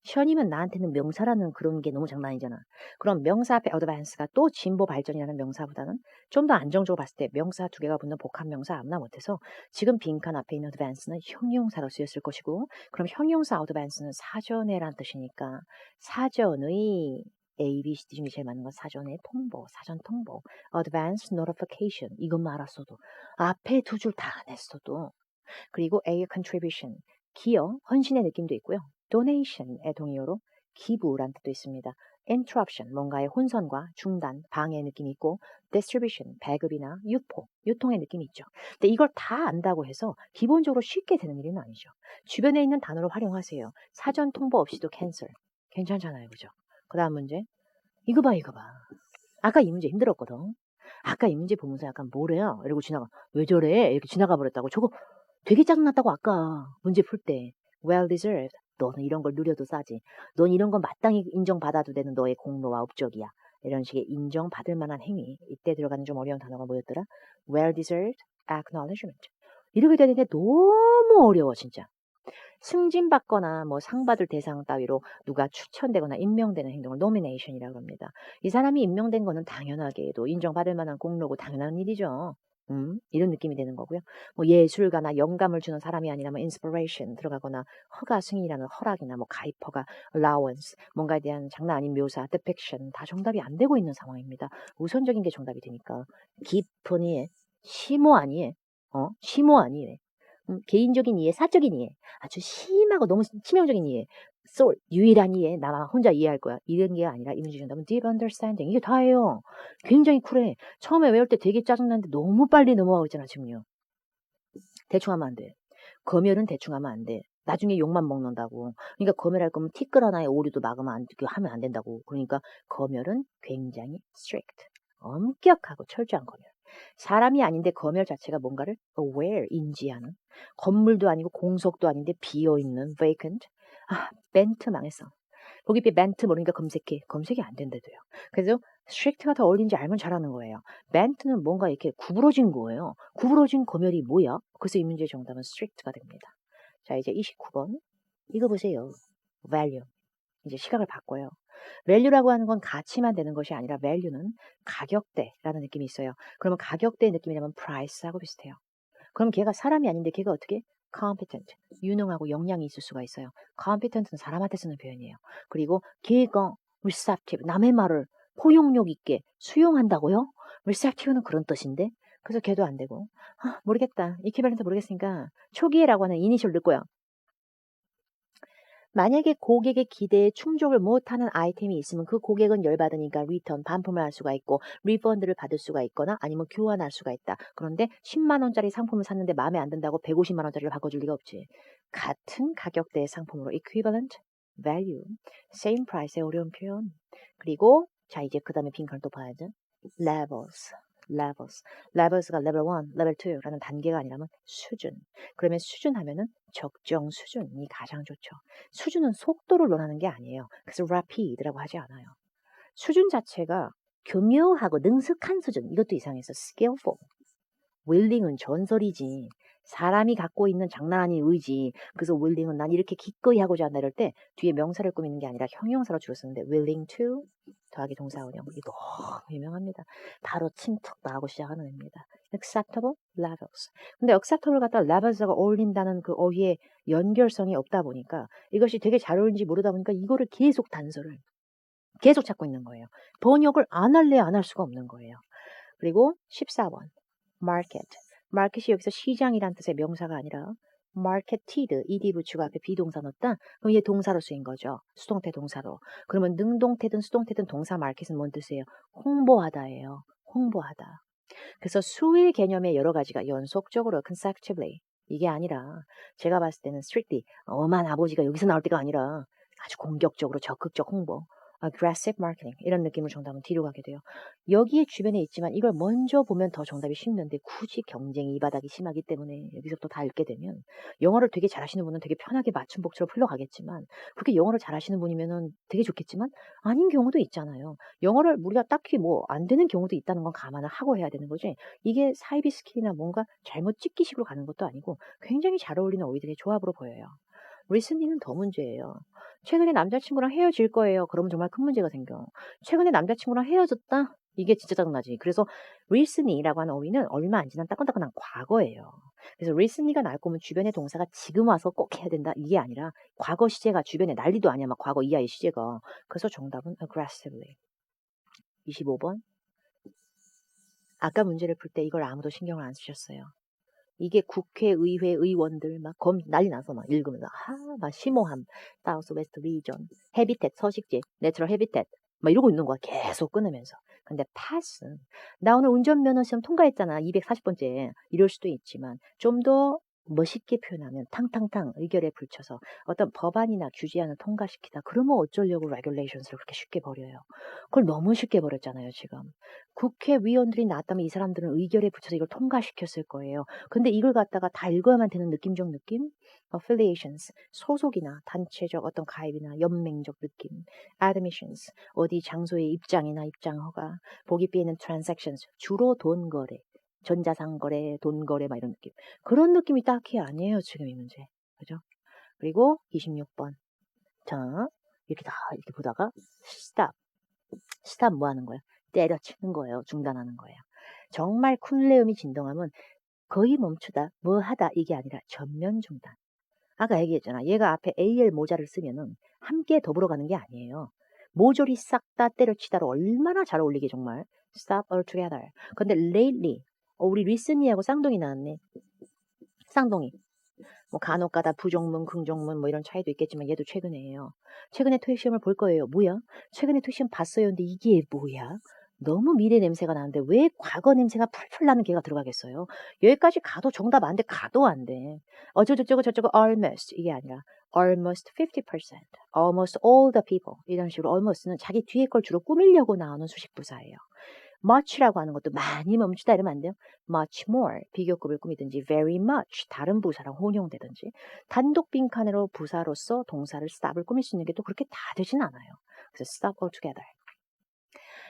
션이면 나한테는 명사라는 그런 게 너무 장난이잖아. 그럼 명사 앞에 advance가 또 진보 발전이라는 명사보다는 좀 더 안정적으로 봤을 때 명사 두 개가 붙는 복합 명사 아무나 못해서 지금 빈칸 앞에 있는 advance는 형용사로 쓰였을 것이고 그럼 형용사 advance는 사전에란 뜻이니까 사전의 A, B, C, D 중에 제일 맞는 건 사전의 통보, 사전 통보, advance notification 이것만 알았어도 앞에 두 줄 다 안 했어도 그리고 A contribution 기여, 헌신의 느낌도 있고요. donation의 동의어로 기부란 뜻도 있습니다. interruption, 뭔가의 혼선과 중단, 방해의 느낌이 있고 distribution, 배급이나 유포, 유통의 느낌이 있죠. 근데 이걸 다 안다고 해서 기본적으로 쉽게 되는 일은 아니죠. 주변에 있는 단어를 활용하세요. 사전 통보 없이도 cancel. 괜찮잖아요. 그죠? 그 다음 문제. 이거 봐. 아까 이 문제 힘들었거든. 아까 이 문제 보면서 약간 뭐래요? 이러고 왜 저래? 이렇게 지나가 버렸다고. 저거 되게 짜증났다고 아까 문제 풀 때. Well deserved. 너는 이런 걸 누려도 싸지. 넌 이런 건 마땅히 인정받아도 되는 너의 공로와 업적이야. 이런 식의 인정받을 만한 행위. 이때 들어가는 좀 어려운 단어가 뭐였더라? Well deserved acknowledgement. 이렇게 되는데 너무 어려워 진짜. 승진받거나 뭐 상 받을 대상 따위로 누가 추천되거나 임명되는 행동을 노미네이션이라고 합니다. 이 사람이 임명된 거는 당연하게도 인정받을 만한 공로고 당연한 일이죠. 이런 느낌이 되는 거고요. 뭐 예술가나 영감을 주는 사람이 아니라 뭐 inspiration 들어가거나 허가 승인이라는 허락이나 뭐 가입 허가, allowance, 뭔가에 대한 장난 아닌 묘사, depiction 다 정답이 안 되고 있는 상황입니다. 우선적인 게 정답이 되니까 깊은 이해, 심오한 이해, 심오한 이해, 개인적인 이해, 사적인 이해, 아주 심하고 너무 치명적인 이해, soul, 유일한 이해, 나 혼자 이해할 거야. 이런 게 아니라 이 문제 정답은 deep understanding. 이게 다예요. 굉장히 쿨해. 처음에 외울 때 되게 짜증나는데 너무 빨리 넘어가고 있잖아, 지금요. 대충 하면 안 돼. 검열은 대충 하면 안 돼. 나중에 욕만 먹는다고. 그러니까 검열할 거면 티끌 하나에 오류도 하면 안 된다고. 그러니까 검열은 굉장히 strict. 엄격하고 철저한 검열. 사람이 아닌데 검열 자체가 뭔가를 aware, 인지하는. 건물도 아니고 공석도 아닌데 비어있는 vacant. 벤트 망했어. 거기 벤트 모르니까 검색해. 검색이 안 된대도요. 그래서 스트릭트가 더 어울리는지 알면 잘하는 거예요. 벤트는 뭔가 이렇게 구부러진 거예요. 구부러진 검열이 뭐야? 그래서 이 문제의 정답은 스트릭트가 됩니다. 자, 이제 29번. 이거 보세요. value. 이제 시각을 바꿔요. value라고 하는 건 가치만 되는 것이 아니라 value는 가격대라는 느낌이 있어요. 그러면 가격대의 느낌이라면 price하고 비슷해요. 그럼 걔가 사람이 아닌데 걔가 어떻게? competent, 유능하고 역량이 있을 수가 있어요. competent는 사람한테 쓰는 표현이에요. 그리고 걔가 receptive, 남의 말을 포용력 있게 수용한다고요? receptive는 그런 뜻인데? 그래서 걔도 안 되고. 모르겠다. 이퀴발런트 모르겠으니까 초기에라고 하는 이니셜 넣을 거야. 만약에 고객의 기대에 충족을 못하는 아이템이 있으면 그 고객은 열받으니까 리턴, 반품을 할 수가 있고 리펀드를 받을 수가 있거나 아니면 교환할 수가 있다. 그런데 10만 원짜리 상품을 샀는데 마음에 안 든다고 150만 원짜리를 바꿔줄 리가 없지. 같은 가격대의 상품으로 equivalent value, same price의 어려운 표현. 그리고 자 이제 그 다음에 빈칸을 또 봐야죠. levels가 level 1, level 2라는 단계가 아니라면 수준. 그러면 수준 하면은 적정 수준이 가장 좋죠. 수준은 속도를 논하는 게 아니에요. 그래서 rapid라고 하지 않아요. 수준 자체가 교묘하고 능숙한 수준. 이것도 이상해서 skillful. willing은 전설이지. 사람이 갖고 있는 장난 아닌 의지. 그래서 willing은 난 이렇게 기꺼이 하고자 한다 이럴 때 뒤에 명사를 꾸미는 게 아니라 형용사로 주로 쓰는데 willing to 더하기 동사 원형. 이거 너무 유명합니다. 바로 친척도 하고 시작하는 애입니다. acceptable levels. 근데 acceptable 갖다 levels가 어울린다는 그 어휘의 연결성이 없다 보니까 이것이 되게 잘 어울리는지 모르다 보니까 이거를 계속 단서를 계속 찾고 있는 거예요. 번역을 안 할래 안 할 수가 없는 거예요. 그리고 14번. market. 마켓이 여기서 시장이란 뜻의 명사가 아니라 marketed, ed 부추가 앞에 비동사 넣었다? 그럼 얘 동사로 쓰인 거죠. 수동태 동사로. 그러면 능동태든 수동태든 동사 market은 뭔 뜻이에요? 홍보하다예요. 홍보하다. 그래서 수의 개념의 여러 가지가 연속적으로 consecutively 이게 아니라 제가 봤을 때는 strictly 엄한 아버지가 여기서 나올 때가 아니라 아주 공격적으로 적극적 홍보 aggressive marketing 이런 느낌을 정답은 뒤로 가게 돼요. 여기에 주변에 있지만 이걸 먼저 보면 더 정답이 쉽는데 굳이 경쟁이 이 바닥이 심하기 때문에 여기서부터 다 읽게 되면 영어를 되게 잘하시는 분은 되게 편하게 맞춤복처럼 흘러가겠지만 그렇게 영어를 잘하시는 분이면은 되게 좋겠지만 아닌 경우도 있잖아요. 영어를 우리가 딱히 뭐 안 되는 경우도 있다는 건 감안을 하고 해야 되는 거지. 이게 사이비 스킬이나 뭔가 잘못 찍기식으로 가는 것도 아니고 굉장히 잘 어울리는 어휘들의 조합으로 보여요. 리스닝은 더 문제예요. 최근에 남자친구랑 헤어질 거예요. 그러면 정말 큰 문제가 생겨. 최근에 남자친구랑 헤어졌다? 이게 진짜 짜증나지. 그래서 recently라고 하는 어휘는 얼마 안 지난 따끈따끈한 과거예요. 그래서 recently가 나올 거면 주변의 동사가 지금 와서 꼭 해야 된다. 이게 아니라 과거 시제가 주변에 난리도 아니야. 막 과거 이하의 시제가. 그래서 정답은 aggressively. 25번. 아까 문제를 풀 때 이걸 아무도 신경을 안 쓰셨어요. 이게 국회의회 의원들 막 난리 나서 막 읽으면서 막 심오함, 사우스 웨스트 리전, 헤비텟 서식지, 내추럴 헤비텟 막 이러고 있는 거야. 계속 끊으면서. 근데 패스. 나 오늘 운전면허 시험 통과했잖아. 240번째. 이럴 수도 있지만 좀 더 멋있게 표현하면 탕탕탕 의결에 불쳐서 어떤 법안이나 규제안을 통과시키다. 그러면 어쩌려고 레귤레이션스를 그렇게 쉽게 버려요. 그걸 너무 쉽게 버렸잖아요, 지금. 국회의원들이 나왔다면 이 사람들은 의결에 붙여서 이걸 통과시켰을 거예요. 근데 이걸 갖다가 다 읽어야만 되는 느낌적 느낌? affiliations, 소속이나 단체적 어떤 가입이나 연맹적 느낌. admissions, 어디 장소의 입장이나 입장 허가. 보기 B에는 transactions, 주로 돈 거래. 전자상거래, 돈 거래 막 이런 느낌. 그런 느낌이 딱히 아니에요, 지금 이 문제. 그죠? 그리고 26번. 자, 이렇게 다 이렇게 보다가 stop. stop 뭐 하는 거예요? 때려치는 거예요. 중단하는 거예요. 정말 쿨레음이 진동하면 거의 멈추다, 뭐 하다 이게 아니라 전면 중단. 아까 얘기했잖아. 얘가 앞에 AL 모자를 쓰면은 함께 더불어 가는 게 아니에요. 모조리 싹 다 때려치다로 얼마나 잘 어울리게 정말. stop altogether. 근데 lately, 우리 recently하고 쌍둥이 나왔네. 쌍둥이. 뭐 간혹가다 부정문, 긍정문 뭐 이런 차이도 있겠지만 얘도 최근에예요. 최근에 토익 시험을 볼 거예요. 뭐야? 최근에 토익 시험 봤어요. 근데 이게 뭐야? 너무 미래 냄새가 나는데 왜 과거 냄새가 풀풀 나는 개가 들어가겠어요? 여기까지 가도 정답 안 돼. 가도 안 돼. 어쩌고저쩌고 저쩌고 almost 이게 아니라 almost 50%, almost all the people 이런 식으로 almost는 자기 뒤에 걸 주로 꾸미려고 나오는 수식부사예요. much라고 하는 것도 많이 멈추다 이러면 안 돼요. much more 비교급을 꾸미든지 very much 다른 부사랑 혼용되든지 단독 빈칸으로 부사로서 동사를 stop을 꾸밀 수 있는 게 또 그렇게 다 되진 않아요. 그래서 stop altogether.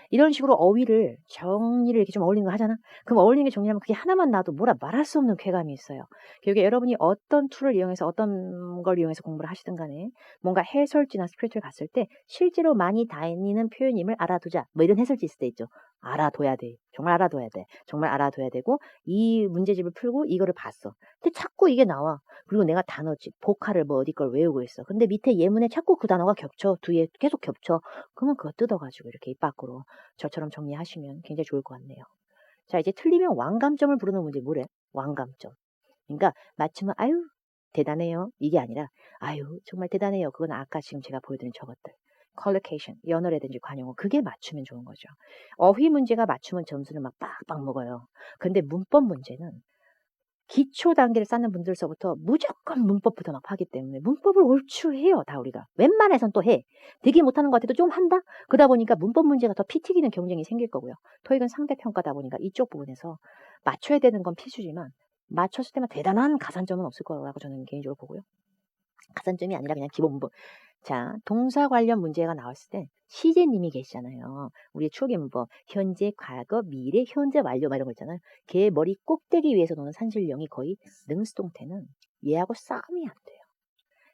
이런 식으로 어휘를 정리를 이렇게 좀 어울리는 거 하잖아. 그럼 어울리는 게 정리하면 그게 하나만 놔도 뭐라 말할 수 없는 쾌감이 있어요. 결국에 여러분이 어떤 툴을 이용해서 어떤 걸 이용해서 공부를 하시든 간에 뭔가 해설지나 스크립트를 갔을 때 실제로 많이 다니는 표현임을 알아두자. 뭐 이런 해설지 있을 때 있죠. 알아둬야 돼. 정말 알아둬야 돼. 정말 알아둬야 되고 이 문제집을 풀고 이거를 봤어. 근데 자꾸 이게 나와. 그리고 내가 단어집, 보카를 뭐 어디 걸 외우고 있어. 근데 밑에 예문에 자꾸 그 단어가 겹쳐. 뒤에 계속 겹쳐. 그러면 그거 뜯어가지고 이렇게 입 밖으로 저처럼 정리하시면 굉장히 좋을 것 같네요. 자, 이제 틀리면 왕감점을 부르는 문제 뭐래? 왕감점. 그러니까 맞추면 아유 대단해요. 이게 아니라 아유 정말 대단해요. 그건 아까 지금 제가 보여드린 저것들. collocation, 연어라든지 관용어 그게 맞추면 좋은 거죠. 어휘 문제가 맞추면 점수를 막 빡빡 먹어요. 근데 문법 문제는 기초 단계를 쌓는 분들서부터 무조건 문법부터 막 하기 때문에 문법을 옳추 해요. 다 우리가. 웬만해선 또 해. 되게 못하는 것 같아도 좀 한다? 그러다 보니까 문법 문제가 더 피 튀기는 경쟁이 생길 거고요. 토익은 상대평가다 보니까 이쪽 부분에서 맞춰야 되는 건 필수지만 맞췄을 때만 대단한 가산점은 없을 거라고 저는 개인적으로 보고요. 가산점이 아니라 그냥 기본 문법. 자, 동사 관련 문제가 나왔을 때 시제님이 계시잖아요. 우리의 추억의 문법, 현재, 과거, 미래, 현재 완료 막 이런 거 있잖아요. 걔 머리 꼭대기 위에서 노는 산신령이 거의 능수동태는 얘하고 싸움이 안 돼요.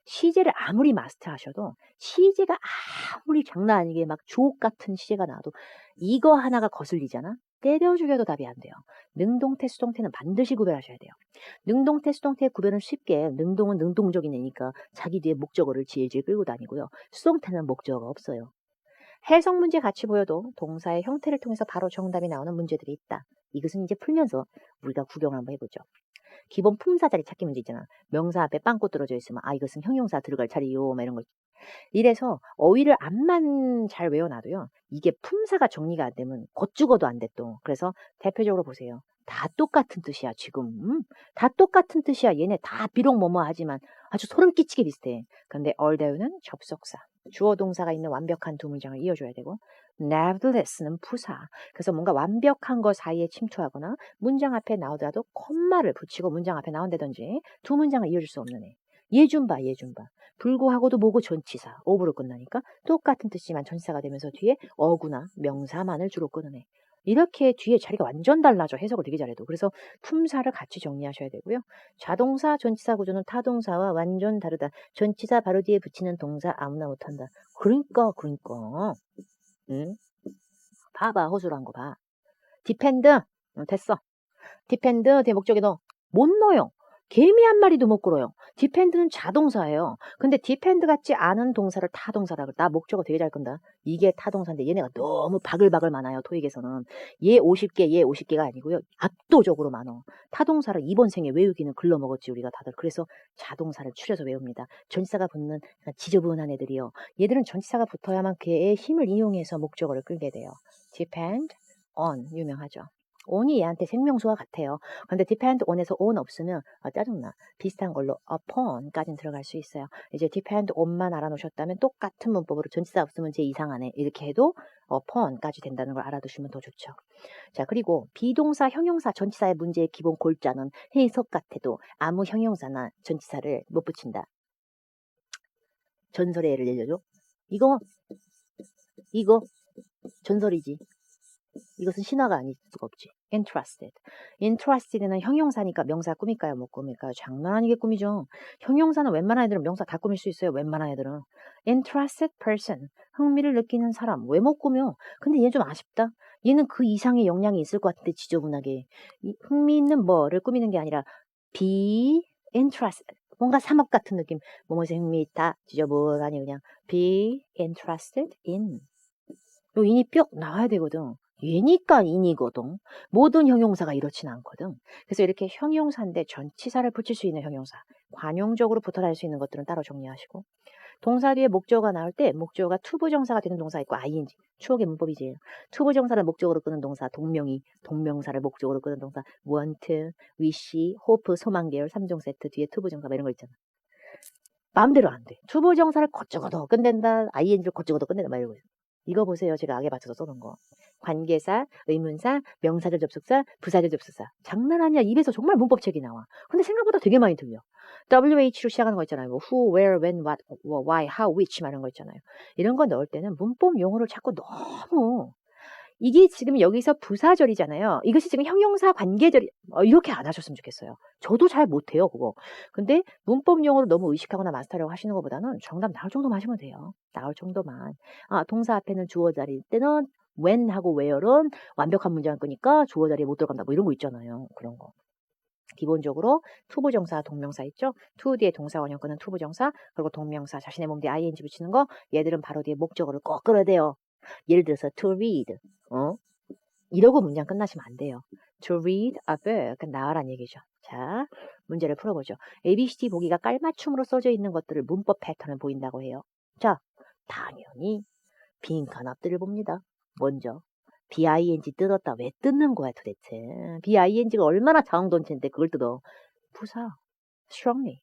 시제를 아무리 마스터하셔도 시제가 아무리 장난 아니게 막 주옥 같은 시제가 나와도 이거 하나가 거슬리잖아. 때려 죽여도 답이 안 돼요. 능동태, 수동태는 반드시 구별하셔야 돼요. 능동태, 수동태의 구별은 쉽게 능동은 능동적인 애니까 자기 뒤에 목적어를 질질 끌고 다니고요. 수동태는 목적어가 없어요. 해석 문제 같이 보여도 동사의 형태를 통해서 바로 정답이 나오는 문제들이 있다. 이것은 이제 풀면서 우리가 구경을 한번 해보죠. 기본 품사 자리 찾기 문제 있잖아. 명사 앞에 빵꾸 떨어져 있으면 아 이것은 형용사 들어갈 자리요 막 이런 거. 이래서 어휘를 앞만 잘 외워놔도요. 이게 품사가 정리가 안 되면 곧 죽어도 안 돼 또. 그래서 대표적으로 보세요. 다 똑같은 뜻이야 지금. 다 똑같은 뜻이야. 얘네 다 비록 뭐뭐 하지만 아주 소름 끼치게 비슷해. 근데 although는 접속사. 주어 동사가 있는 완벽한 두 문장을 이어줘야 되고 nevertheless는 부사. 그래서 뭔가 완벽한 거 사이에 침투하거나 문장 앞에 나오더라도 콤마를 붙이고 문장 앞에 나온다든지 두 문장을 이어줄 수 없는 애. 얘 좀 봐, 얘 좀 봐. 불구하고도 뭐고 전치사, 오브로 끝나니까 똑같은 뜻이지만 전치사가 되면서 뒤에 어구나 명사만을 주로 끊으네. 이렇게 뒤에 자리가 완전 달라져. 해석을 되게 잘해도. 그래서 품사를 같이 정리하셔야 되고요. 자동사, 전치사 구조는 타동사와 완전 다르다. 전치사 바로 뒤에 붙이는 동사 아무나 못한다. 그러니까. 응? 봐봐. 허술한 거 봐. depend. 됐어. depend 뒤에 목적에 못 넣어요. 개미 한 마리도 못 끌어요. depend는 자동사예요. 근데 depend 같지 않은 동사를 타동사라 그래. 나 목적어 되게 잘 끈다. 이게 타동사인데 얘네가 너무 바글바글 많아요. 토익에서는. 얘 50개가 아니고요. 압도적으로 많어. 타동사를 이번 생에 외우기는 글러먹었지 우리가 다들. 그래서 자동사를 추려서 외웁니다. 전치사가 붙는 지저분한 애들이요. 얘들은 전치사가 붙어야만 걔의 힘을 이용해서 목적어를 끌게 돼요. depend on 유명하죠. on이 얘한테 생명수와 같아요. 근데 depend on에서 on 없으면 짜증나. 비슷한 걸로 upon까지는 들어갈 수 있어요. 이제 depend on만 알아놓으셨다면 똑같은 문법으로 전치사 없으면 제 이상하네. 이렇게 해도 upon까지 된다는 걸 알아두시면 더 좋죠. 자, 그리고 비동사, 형용사, 전치사의 문제의 기본 골자는 해석 같아도 아무 형용사나 전치사를 못 붙인다. 전설의 예를 들려줘. 이거 전설이지. 이것은 신화가 아닐 수가 없지. interested. interested는 형용사니까 명사 꾸밀까요? 못 꾸밀까요? 장난 아니게 꾸미죠. 형용사는 웬만한 애들은 명사 다 꾸밀 수 있어요. 웬만한 애들은. interested person. 흥미를 느끼는 사람. 왜 못 꾸며? 근데 얘 좀 아쉽다. 얘는 그 이상의 역량이 있을 것 같은데 지저분하게. 흥미 있는 뭐를 꾸미는 게 아니라 be interested. 뭔가 사막 같은 느낌. 뭐뭐에 흥미 있다. 지저분하니 그냥 be interested in. 요 인이 뿅 나와야 되거든. 얘니까 인이거든. 모든 형용사가 이렇진 않거든. 그래서 이렇게 형용사인데 전치사를 붙일 수 있는 형용사, 관용적으로 붙어 다닐 수 있는 것들은 따로 정리하시고, 동사 뒤에 목적어가 나올 때 목적어가 투부정사가 되는 동사 있고 ing, 추억의 문법이지. 투부정사를 목적으로 끄는 동사, 동명이, 동명사를 목적으로 끄는 동사, want, wish, hope, 소망 계열 3종 세트 뒤에 투부정사 뭐 이런 거 있잖아. 마음대로 안 돼. 투부정사를 거쳐도 끝낸다, ing를 거쳐도 끝낸다 막 이러고 있어. 이거 보세요. 제가 악에 맞춰서 써놓은 거. 관계사, 의문사, 명사절 접속사, 부사절 접속사. 장난 아니야. 입에서 정말 문법책이 나와. 근데 생각보다 되게 많이 들려. WH로 시작하는 거 있잖아요. 뭐 who, where, when, what, why, how, which 이런 거 있잖아요. 이런 거 넣을 때는 문법 용어를 자꾸 너무 이게 지금 여기서 부사절이잖아요. 이것이 지금 형용사 관계절 이렇게 안 하셨으면 좋겠어요. 저도 잘 못해요, 그거. 근데 문법 용어로 너무 의식하거나 마스터하려고 하시는 것보다는 정답 나올 정도만 하시면 돼요. 나올 정도만. 동사 앞에는 주어 자리일 때는 when하고 where은 완벽한 문장 끄니까 주어 자리에 못 들어간다. 뭐 이런 거 있잖아요. 그런 거. 기본적으로 투부정사, 동명사 있죠? to 뒤에 동사 원형 끄는 투부정사, 그리고 동명사 자신의 몸 뒤에 ing 붙이는 거, 얘들은 바로 뒤에 목적어를 꼭 끌어야 돼요. 예를 들어서 to read, 이러고 문장 끝나시면 안 돼요. To read a book, 나와란 얘기죠. 자, 문제를 풀어보죠. ABCD 보기가 깔맞춤으로 써져 있는 것들을 문법 패턴을 보인다고 해요. 자, 당연히 빈칸 앞들을 봅니다. 먼저 BING 뜯었다. 왜 뜯는 거야 도대체? BING가 얼마나 자웅돈체인데 그걸 뜯어. 부사, strongly.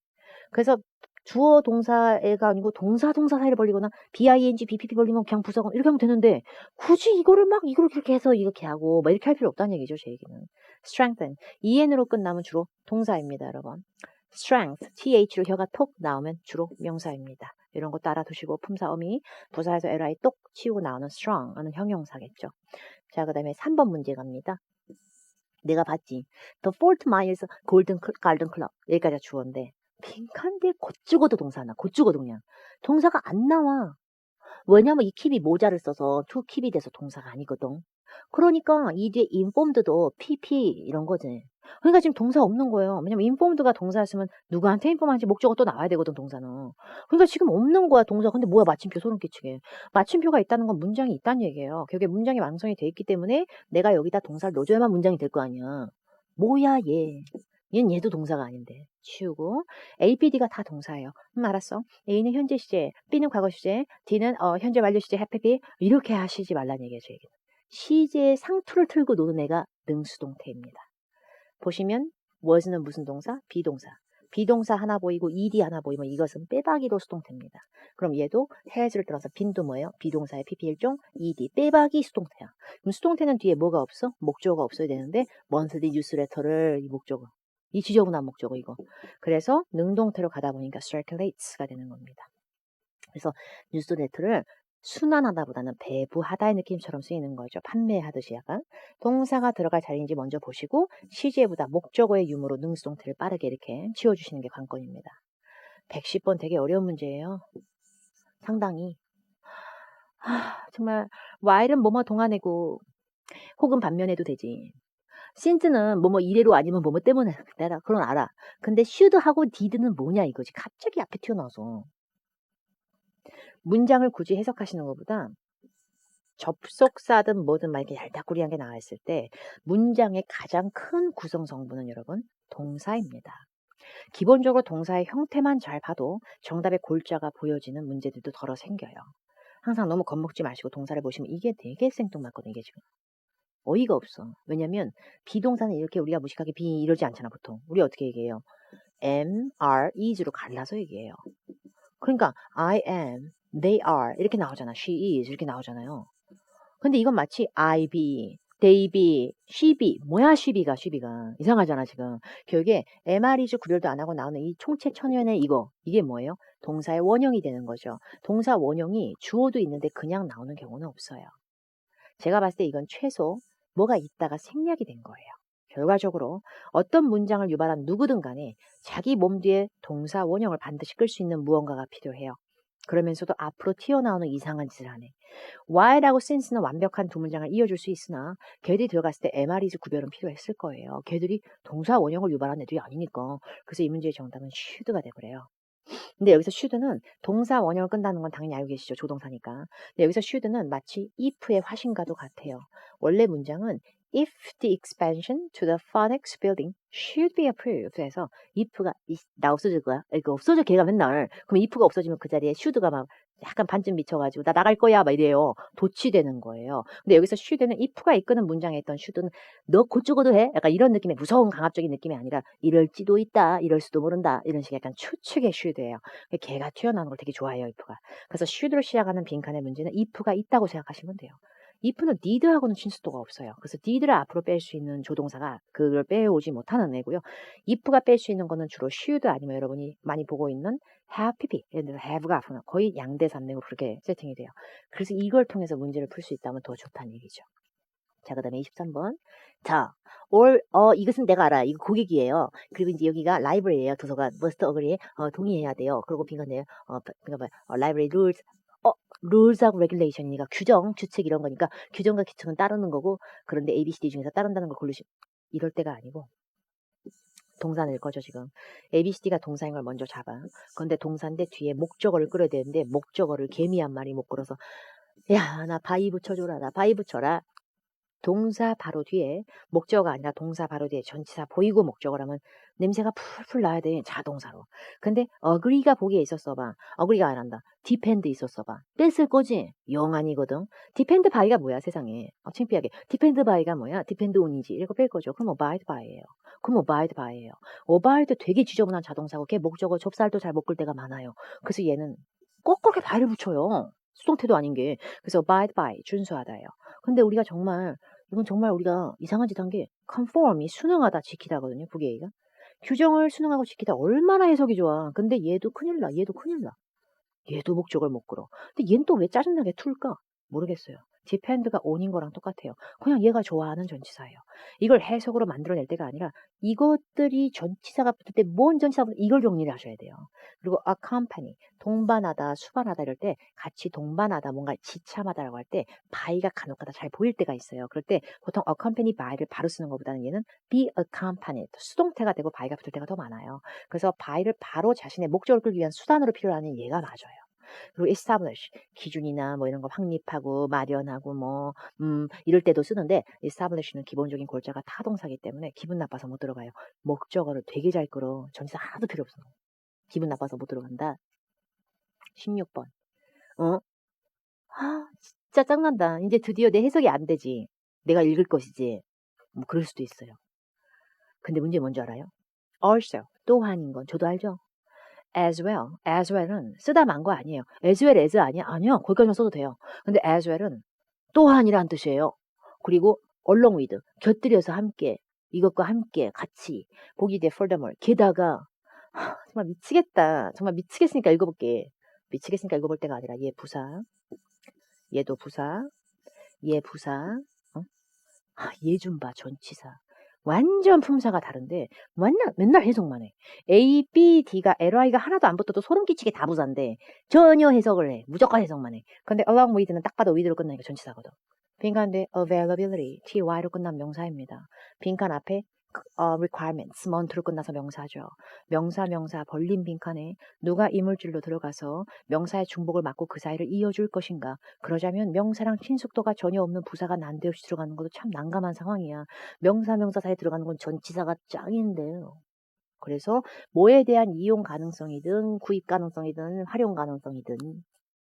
그래서 주어 동사가 아니고 동사 사이를 벌리거나 BING, BPP 벌리면 그냥 부사건 이렇게 하면 되는데 굳이 이거를 막 이걸 그렇게 해서 이렇게 하고 막 이렇게 할 필요 없다는 얘기죠. 제 얘기는. strengthen, EN으로 끝나면 주로 동사입니다. 여러분. strength, TH로 혀가 톡 나오면 주로 명사입니다. 이런 것도 알아두시고 품사 어미, 부사에서 LI 똑 치우고 나오는 strong은 형용사겠죠. 자, 그 다음에 3번 문제 갑니다. 내가 봤지. The Fort Myers Golden Garden Club. 여기까지가 주어인데 빈칸 뒤에 곧 죽어도 동사 하나. 곧 죽어도 그냥. 동사가 안 나와. 왜냐면 이 킵이 모자를 써서 to 킵이 돼서 동사가 아니거든. 그러니까 이 뒤에 informed도 PP 이런 거지. 그러니까 지금 동사 없는 거예요. 왜냐면 informed가 동사였으면 누구한테 인폼한지 목적어 또 나와야 되거든 동사는. 그러니까 지금 없는 거야 동사. 근데 뭐야 마침표 소름 끼치게. 마침표가 있다는 건 문장이 있다는 얘기예요. 결국에 문장이 완성이 돼 있기 때문에 내가 여기다 동사를 넣어줘야만 문장이 될 거 아니야. 뭐야 얘. 얘도 동사가 아닌데. 치우고 A, B, D가 다 동사예요. 알았어. A는 현재 시제, B는 과거 시제, D는 현재 완료 시제, have be 이렇게 하시지 말란 얘기죠. 얘기는. 시제의 상투를 틀고 노는 애가 능수동태입니다. 보시면 was는 무슨 동사? 비동사. 비동사 하나 보이고 ed 하나 보이면 이것은 빼박이로 수동태입니다. 그럼 얘도 has를 들어서 빈도 뭐예요? 비동사의 pp1종 ed 빼박이 수동태야. 그럼 수동태는 뒤에 뭐가 없어? 목적어가 없어야 되는데 monthly newsletter를 이 목적어. 이 지저분한 목적어 이거. 그래서 능동태로 가다 보니까 circulates가 되는 겁니다. 그래서 뉴스레터를 순환하다보다는 배부하다의 느낌처럼 쓰이는 거죠. 판매하듯이 약간. 동사가 들어갈 자리인지 먼저 보시고 시제보다 목적어의 유무로 능수동태를 빠르게 이렇게 치워주시는 게 관건입니다. 110번 되게 어려운 문제예요. 상당히. 정말 while은 뭐뭐 동안이고 혹은 반면해도 되지. since는 뭐뭐 이래로 아니면 뭐뭐 때문에 내가 그건 알아. 근데 should하고 did는 뭐냐 이거지. 갑자기 앞에 튀어나와서. 문장을 굳이 해석하시는 것보다 접속사든 뭐든 막 이렇게 얄다꾸리한 게 나와 있을 때 문장의 가장 큰 구성 성분은 여러분 동사입니다. 기본적으로 동사의 형태만 잘 봐도 정답의 골자가 보여지는 문제들도 덜어 생겨요. 항상 너무 겁먹지 마시고 동사를 보시면 이게 되게 생뚱맞거든요. 이게 지금. 어이가 없어. 왜냐면 비동사는 이렇게 우리가 무식하게 be 이러지 않잖아 보통. 우리 어떻게 얘기해요? am, are, is로 갈라서 얘기해요. 그러니까 I am, they are 이렇게 나오잖아. she is 이렇게 나오잖아요. 근데 이건 마치 I be, they be, she be. 뭐야 she be가 이상하잖아 지금. 결국에 am, is 구별도 안 하고 나오는 이 총체 천연의 이게 뭐예요? 동사의 원형이 되는 거죠. 동사 원형이 주어도 있는데 그냥 나오는 경우는 없어요. 제가 봤을 때 이건 최소 뭐가 있다가 생략이 된 거예요. 결과적으로 어떤 문장을 유발한 누구든 간에 자기 몸 뒤에 동사 원형을 반드시 끌 수 있는 무언가가 필요해요. 그러면서도 앞으로 튀어나오는 이상한 짓을 하네. while하고 since는 완벽한 두 문장을 이어줄 수 있으나 걔들이 들어갔을 때 MR이즈 구별은 필요했을 거예요. 걔들이 동사 원형을 유발한 애들이 아니니까. 그래서 이 문제의 정답은 should가 되버려요. 근데 여기서 should는 동사 원형을 끈다는 건 당연히 알고 계시죠. 조동사니까. 근데 여기서 should는 마치 if의 화신과도 같아요. 원래 문장은 if the expansion to the Phoenix building should be approved 해서 if가 나 없어질 거야. 이거 없어져 걔가 맨날. 그럼 if가 없어지면 그 자리에 should가 막 약간 반쯤 미쳐가지고 나 나갈 거야 막 이래요. 도치되는 거예요. 근데 여기서 should는 if가 이끄는 문장에 있던 should는 너 곧 죽어도 해? 약간 이런 느낌의 무서운 강압적인 느낌이 아니라 이럴지도 있다, 이럴 수도 모른다 이런 식의 약간 추측의 should예요. 걔가 튀어나오는 걸 되게 좋아해요, if가. 그래서 should로 시작하는 빈칸의 문제는 if가 있다고 생각하시면 돼요. if는 need하고는 친수도가 없어요. 그래서 need를 앞으로 뺄 수 있는 조동사가 그걸 빼오지 못하는 애고요. if가 뺄 수 있는 거는 주로 should 아니면 여러분이 많이 보고 있는 have, pp, 예를 들어 have가 앞으로 거의 양대 산맥으로 그렇게 세팅이 돼요. 그래서 이걸 통해서 문제를 풀 수 있다면 더 좋다는 얘기죠. 자, 그 다음에 23번. 자, 이것은 내가 알아. 이거 고객이에요. 그리고 이제 여기가 라이브러리예요. 도서관. must agree. 동의해야 돼요. 그리고 빈칸에, library rules. rules하고 regulation이니까 규정, 규칙 이런 거니까 규정과 규칙은 따르는 거고, 그런데 ABCD 중에서 따른다는 걸 이럴 때가 아니고, 동사 낼 거죠, 지금. ABCD가 동사인 걸 먼저 잡아. 그런데 동사인데 뒤에 목적어를 끌어야 되는데, 목적어를 개미 한 마리 못 끌어서, 야, 나 바위 붙여줘라. 나 바위 붙여라. 동사 바로 뒤에 목적어가 아니라 동사 바로 뒤에 전치사 보이고 목적어라면 냄새가 풀풀 나야 돼. 자동사로. 근데 agree가 보기에 있었어 봐. agree가 안 한다. depend 있었어 봐. 뺐을 거지? 영 아니거든. depend by가 뭐야 세상에. 창피하게. depend by가 뭐야? depend on이지. 이거 뺄 거죠. 그럼 abide by예요. 그럼 abide by예요. abide 되게 지저분한 자동사고 걔 목적어 접살도 잘 못 끌 때가 많아요. 그래서 얘는 꼭 그렇게 by를 붙여요. 수동태도 아닌 게. 그래서 abide by 준수하다예요. 근데 우리가 이건 정말 우리가 이상한 짓 한 게 conform이 순응하다 지키다거든요. 부계의가. 규정을 순응하고 지키다 얼마나 해석이 좋아. 근데 얘도 큰일 나. 얘도 큰일 나. 얘도 목적을 못 끌어. 근데 얘는 또 왜 짜증나게 툴까? 모르겠어요. depend가 on인 거랑 똑같아요. 그냥 얘가 좋아하는 전치사예요. 이걸 해석으로 만들어낼 때가 아니라 이것들이 전치사가 붙을 때 뭔 전치사가 붙을 때 이걸 정리를 하셔야 돼요. 그리고 accompany, 동반하다, 수반하다 이럴 때 같이 동반하다, 뭔가 지참하다라고 할 때 by가 간혹가다 잘 보일 때가 있어요. 그럴 때 보통 accompany by를 바로 쓰는 것보다는 얘는 be accompanied, 수동태가 되고 by가 붙을 때가 더 많아요. 그래서 by를 바로 자신의 목적을 끌기 위한 수단으로 필요하는 얘가 맞아요. 그리고 establish 기준이나 뭐 이런 거 확립하고 마련하고 이럴 때도 쓰는데 establish는 기본적인 골자가 타동사기 때문에 기분 나빠서 못 들어가요. 목적어를 되게 잘 끌어. 전치사 하나도 필요 없어. 기분 나빠서 못 들어간다. 16번. 진짜 짱난다. 이제 드디어 내 해석이 안 되지. 내가 읽을 것이지. 뭐 그럴 수도 있어요. 근데 문제 뭔지 알아요? also 또한인 건 저도 알죠. as well은 쓰다 만 거 아니에요. as well as 아니야? 아니요. 거기까지만 써도 돼요. 근데 as well은 또한이란 뜻이에요. 그리고 along with 곁들여서 함께 이것과 함께 같이 보기 대 furthermore 게다가 정말 미치겠다. 정말 미치겠으니까 읽어볼게. 미치겠으니까 읽어볼 때가 아니라 얘 부사 얘도 부사 얘 부사 얘 좀 봐 전치사 완전 품사가 다른데 맨날 해석만 해. A, B, D가 LI가 하나도 안 붙어도 소름 끼치게 다 부사인데 전혀 해석을 해. 무조건 해석만 해. 근데 along with는 딱 봐도 with로 끝나니까 전치사거든. 빈칸인데 availability, ty로 끝난 명사입니다. 빈칸 앞에 requirements, mont로 끝나서 명사죠. 명사 벌린 빈칸에 누가 이물질로 들어가서 명사의 중복을 막고 그 사이를 이어줄 것인가. 그러자면 명사랑 친숙도가 전혀 없는 부사가 난데없이 들어가는 것도 참 난감한 상황이야. 명사 사이에 들어가는 건 전치사가 짱인데요. 그래서 뭐에 대한 이용 가능성이든 구입 가능성이든 활용 가능성이든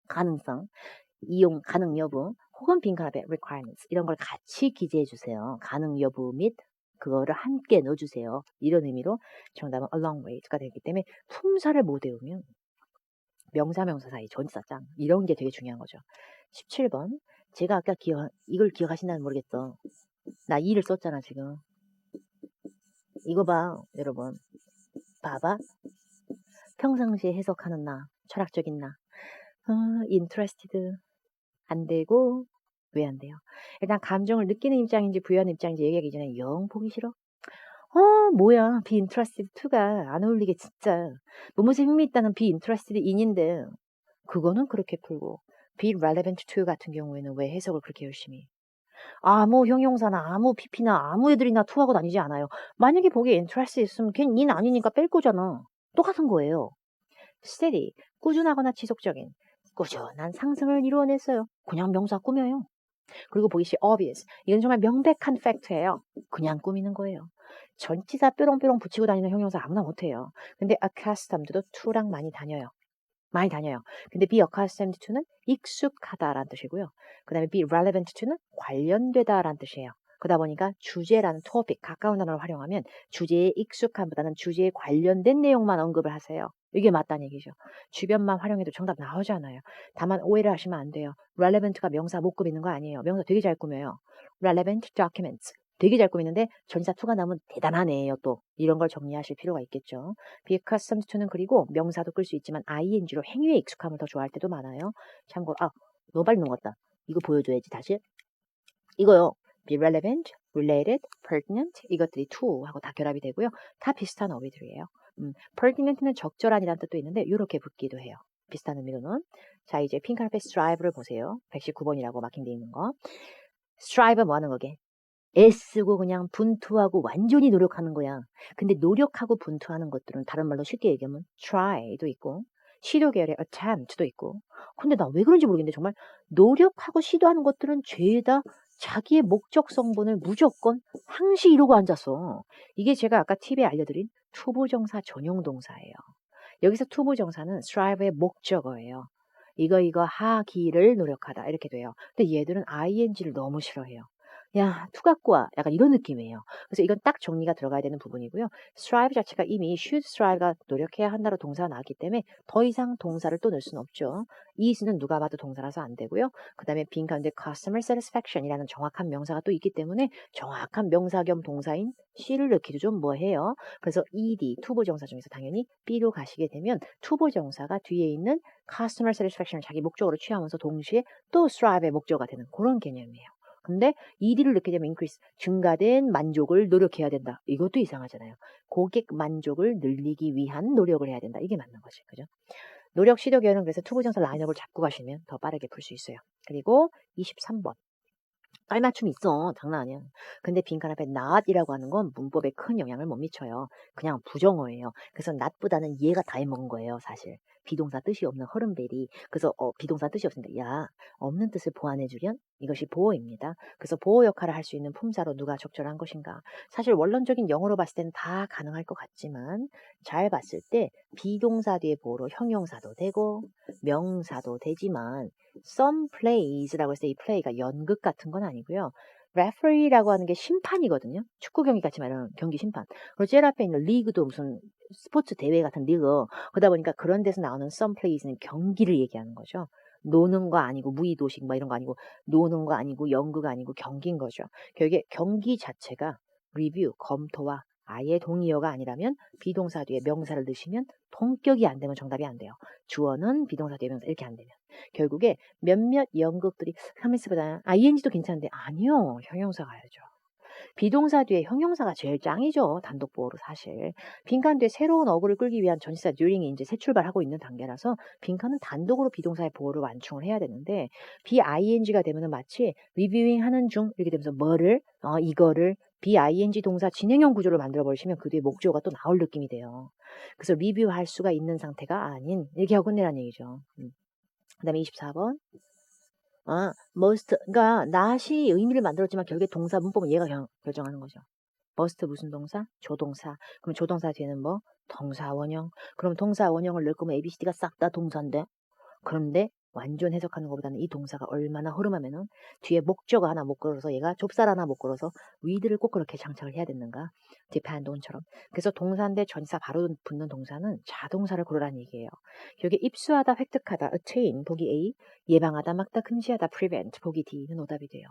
가능성, 이용 가능 여부 혹은 빈칸 앞에 requirements 이런 걸 같이 기재해 주세요. 가능 여부 및 그거를 함께 넣어주세요. 이런 의미로 정답은 along with가 되기 때문에 품사를 못 외우면 명사 명사 사이 전치사 짱 이런 게 되게 중요한 거죠. 17번 제가 아까 이걸 기억하시나는 모르겠어. 나 이를 썼잖아 지금. 이거 봐 여러분. 봐봐. 평상시에 해석하는 나 철학적인 나 interested 안 되고 왜 안 돼요? 일단 감정을 느끼는 입장인지 부여하는 입장인지 얘기하기 전에 영 보기 싫어. 뭐야 be interested to가 안 어울리게 진짜. 무엇에 흥미 있다는 be interested in인데 그거는 그렇게 풀고 be relevant to 같은 경우에는 왜 해석을 그렇게 열심히 아무 형용사나 아무 PP나 아무 애들이나 to하고 다니지 않아요. 만약에 거기에 interest 있으면 걔는 인 아니니까 뺄 거잖아. 똑같은 거예요. steady 꾸준하거나 지속적인 꾸준한 상승을 이루어냈어요. 그냥 명사 꾸며요. 그리고 보이시 obvious 이건 정말 명백한 팩트예요. 그냥 꾸미는 거예요. 전치사 뾰롱뾰롱 붙이고 다니는 형용사 아무나 못해요. 근데 accustomed도 to랑 많이 다녀요. 많이 다녀요. 근데 be accustomed to는 익숙하다라는 뜻이고요. 그 다음에 be relevant to는 관련되다라는 뜻이에요. 그러다 보니까 주제라는 topic, 가까운 단어를 활용하면 주제에 익숙함보다는 주제에 관련된 내용만 언급을 하세요. 이게 맞다는 얘기죠. 주변만 활용해도 정답 나오잖아요. 다만 오해를 하시면 안 돼요. relevant가 명사 못 꾸미는 거 아니에요. 명사 되게 잘 꾸며요. relevant documents. 되게 잘 꾸미는데 전치사 to가 나오면 대단하네요 또. 이런 걸 정리하실 필요가 있겠죠. be accustomed to는 그리고 명사도 끌 수 있지만 ing로 행위에 익숙함을 더 좋아할 때도 많아요. 참고로 너무 빨리 넘어갔다. 이거 보여줘야지 다시. 이거요. be relevant, related, pertinent 이것들이 to 하고 다 결합이 되고요. 다 비슷한 어휘들이에요. pertinent는 적절한이라는 뜻도 있는데 이렇게 붙기도 해요. 비슷한 의미로는. 자 이제 핑크카펫 strive를 보세요. 119번이라고 마킹되어 있는 거. strive 뭐 하는 거게? 애쓰고 그냥 분투하고 완전히 노력하는 거야. 근데 노력하고 분투하는 것들은 다른 말로 쉽게 얘기하면 try도 있고 시도 계열의 attempt도 있고 근데 나 왜 그런지 모르겠는데 정말 노력하고 시도하는 것들은 죄다 자기의 목적 성분을 무조건 항시 이러고 앉았어. 이게 제가 아까 팁에 알려드린 투부정사 전용 동사예요. 여기서 투부정사는 strive의 목적어예요. 이거 하기를 노력하다 이렇게 돼요. 근데 얘들은 ing를 너무 싫어해요. 야, 투 갖고 와. 약간 이런 느낌이에요. 그래서 이건 딱 정리가 들어가야 되는 부분이고요. strive 자체가 이미 should strive가 노력해야 한다로 동사가 나왔기 때문에 더 이상 동사를 또 넣을 수는 없죠. is는 누가 봐도 동사라서 안 되고요. 그 다음에 빈 가운데 customer satisfaction이라는 정확한 명사가 또 있기 때문에 정확한 명사 겸 동사인 C를 넣기도 좀 뭐해요. 그래서 ed, 투부정사 중에서 당연히 B로 가시게 되면 투부정사가 뒤에 있는 customer satisfaction을 자기 목적으로 취하면서 동시에 또 strive의 목적어가 되는 그런 개념이에요. 근데 ED를 넣게 되면 increase, 증가된 만족을 노력해야 된다. 이것도 이상하잖아요. 고객 만족을 늘리기 위한 노력을 해야 된다. 이게 맞는 거지. 그죠? 노력, 시도, 계열은 그래서 투부정사 라인업을 잡고 가시면 더 빠르게 풀 수 있어요. 그리고 23번. 깔맞춤이 있어. 장난 아니야. 근데 빈칸 앞에 not이라고 하는 건 문법에 큰 영향을 못 미쳐요. 그냥 부정어예요. 그래서 not보다는 얘가 다 해먹은 거예요. 사실. 비동사 뜻이 없는 허름베리. 그래서 비동사 뜻이 없습니다. 야, 없는 뜻을 보완해주련 이것이 보어입니다. 그래서 보어 역할을 할 수 있는 품사로 누가 적절한 것인가. 사실 원론적인 영어로 봤을 때는 다 가능할 것 같지만 잘 봤을 때 비동사 뒤에 보어로 형용사도 되고 명사도 되지만 some plays라고 해서 이 play가 연극 같은 건 아니고요. referee라고 하는 게 심판이거든요. 축구 경기 같이 말하는 경기 심판. 그리고 제일 앞에 있는 리그도 무슨 스포츠 대회 같은 리그. 그러다 보니까 그런 데서 나오는 some plays는 경기를 얘기하는 거죠. 노는 거 아니고 무의도식 뭐 이런 거 아니고 노는 거 아니고 연극 아니고 경기인 거죠. 결국에 경기 자체가 리뷰, 검토와 아예 동의어가 아니라면 비동사 뒤에 명사를 넣으시면 동격이 안 되면 정답이 안 돼요. 주어는 비동사 뒤에 명사 이렇게 안 되면. 결국에 몇몇 연극들이 카미스보다 ing도 괜찮은데 아니요. 형용사 가야죠. 비동사 뒤에 형용사가 제일 짱이죠. 단독 보어로 사실. 빈칸 뒤에 새로운 어구를 끌기 위한 전치사 during이 이제 새 출발하고 있는 단계라서 빈칸은 단독으로 비동사의 보어를 완충을 해야 되는데 BING가 되면은 마치 리뷰잉 하는 중 이렇게 되면서 뭐를 이거를 BING 동사 진행형 구조를 만들어 버리시면 그 뒤에 목적어가 또 나올 느낌이 돼요. 그래서 리뷰할 수가 있는 상태가 아닌 이렇게 하고 끝내라는 얘기죠. 그 다음에 24번. k러니까 not이 의미를 만들었지만 결국에 동사 문법은 얘가 결정하는 거죠. must 무슨 동사? 조동사. 그럼 조동사 뒤에는 뭐? 동사 원형. 그럼 동사 원형을 넣을 거면 ABCD가 싹 다 동사인데. 그런데 완전 해석하는 것보다는 이 동사가 얼마나 허름하면은 뒤에 목적어 하나 못 걸어서 얘가 좁쌀 하나 못 걸어서 with를 꼭 그렇게 장착을 해야 되는가? depend on처럼. 그래서 동사인데 전치사 바로 붙는 동사는 자동사를 고르라는 얘기예요. 여기 입수하다, 획득하다, attain 보기 A, 예방하다, 막다, 금지하다, prevent 보기 D는 오답이 돼요.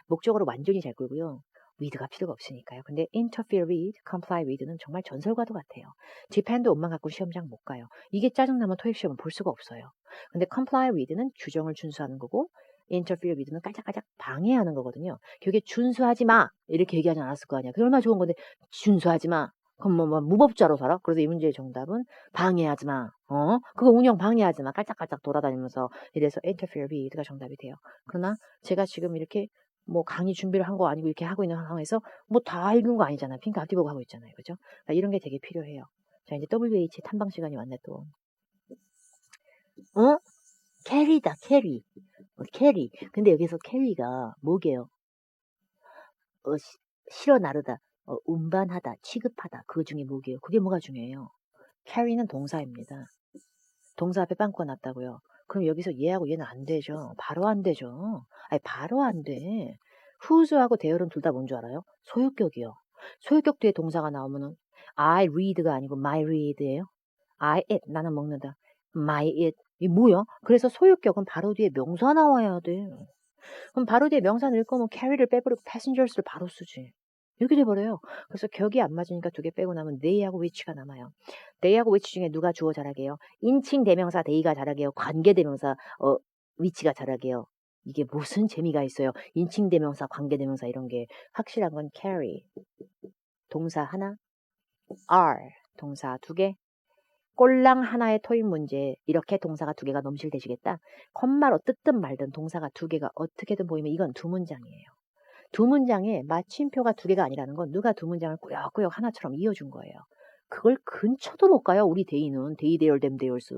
목적어로 완전히 잘 끌고요. with가 필요가 없으니까요. 근데 interfere with, comply with는 정말 전설과도 같아요. depend on만 갖고 시험장 못 가요. 이게 짜증나면 토익 시험은 볼 수가 없어요. 근데 comply with는 규정을 준수하는 거고 interfere with는 깔짝깔짝 방해하는 거거든요. 그게 준수하지 마 이렇게 얘기하지 않았을 거 아니야. 그게 얼마나 좋은 건데 준수하지 마. 그럼 뭐 무법자로 살아? 그래서 이 문제의 정답은 방해하지 마. 그거 운영 방해하지 마. 깔짝깔짝 돌아다니면서 이래서 interfere with가 정답이 돼요. 그러나 제가 지금 이렇게 뭐 강의 준비를 한 거 아니고 이렇게 하고 있는 상황에서 뭐 다 읽은 거 아니잖아요. 핑크 앞뒤 보고 하고 있잖아요. 그죠? 그러니까 이런 게 되게 필요해요. 자, 이제 WH 탐방 시간이 왔네 또. 캐리다, 캐리. 캐리. 근데 여기서 캐리가 뭐게요? 실어 나르다, 운반하다, 취급하다. 그 중에 뭐게요? 그게 뭐가 중요해요? 캐리는 동사입니다. 동사 앞에 빵꾸가 났다고요. 그럼 여기서 얘하고 얘는 안 되죠. 바로 안 되죠. 아니, 바로 안 돼. whose하고 there는 둘 다 뭔 줄 알아요? 소유격이요. 소유격 뒤에 동사가 나오면은 I read가 아니고 my read예요. I eat, 나는 먹는다. my eat. 이 뭐야? 그래서 소유격은 바로 뒤에 명사 나와야 돼. 그럼 바로 뒤에 명사 넣을 거면 carry를 빼버리고 passengers를 바로 쓰지. 이렇게 돼버려요. 그래서 격이 안 맞으니까 두 개 빼고 나면 they하고 which가 남아요. they하고 which 중에 누가 주어 잘하게요? 인칭 대명사 they가 잘하게요? 관계 대명사 which가 잘하게요? 이게 무슨 재미가 있어요? 인칭 대명사, 관계 대명사 이런 게 확실한 건 carry. 동사 하나, are. 동사 두 개. 꼴랑 하나의 토익 문제 이렇게 동사가 두 개가 넘실대시겠다. 컴마로 뜯든 말든 동사가 두 개가 어떻게든 보이면 이건 두 문장이에요. 두 문장에 마침표가 두 개가 아니라는 건 누가 두 문장을 꾸역꾸역 하나처럼 이어준 거예요. 그걸 근처도 못 가요. 우리 데이는. 데이, 데얼, 댐, 데얼스.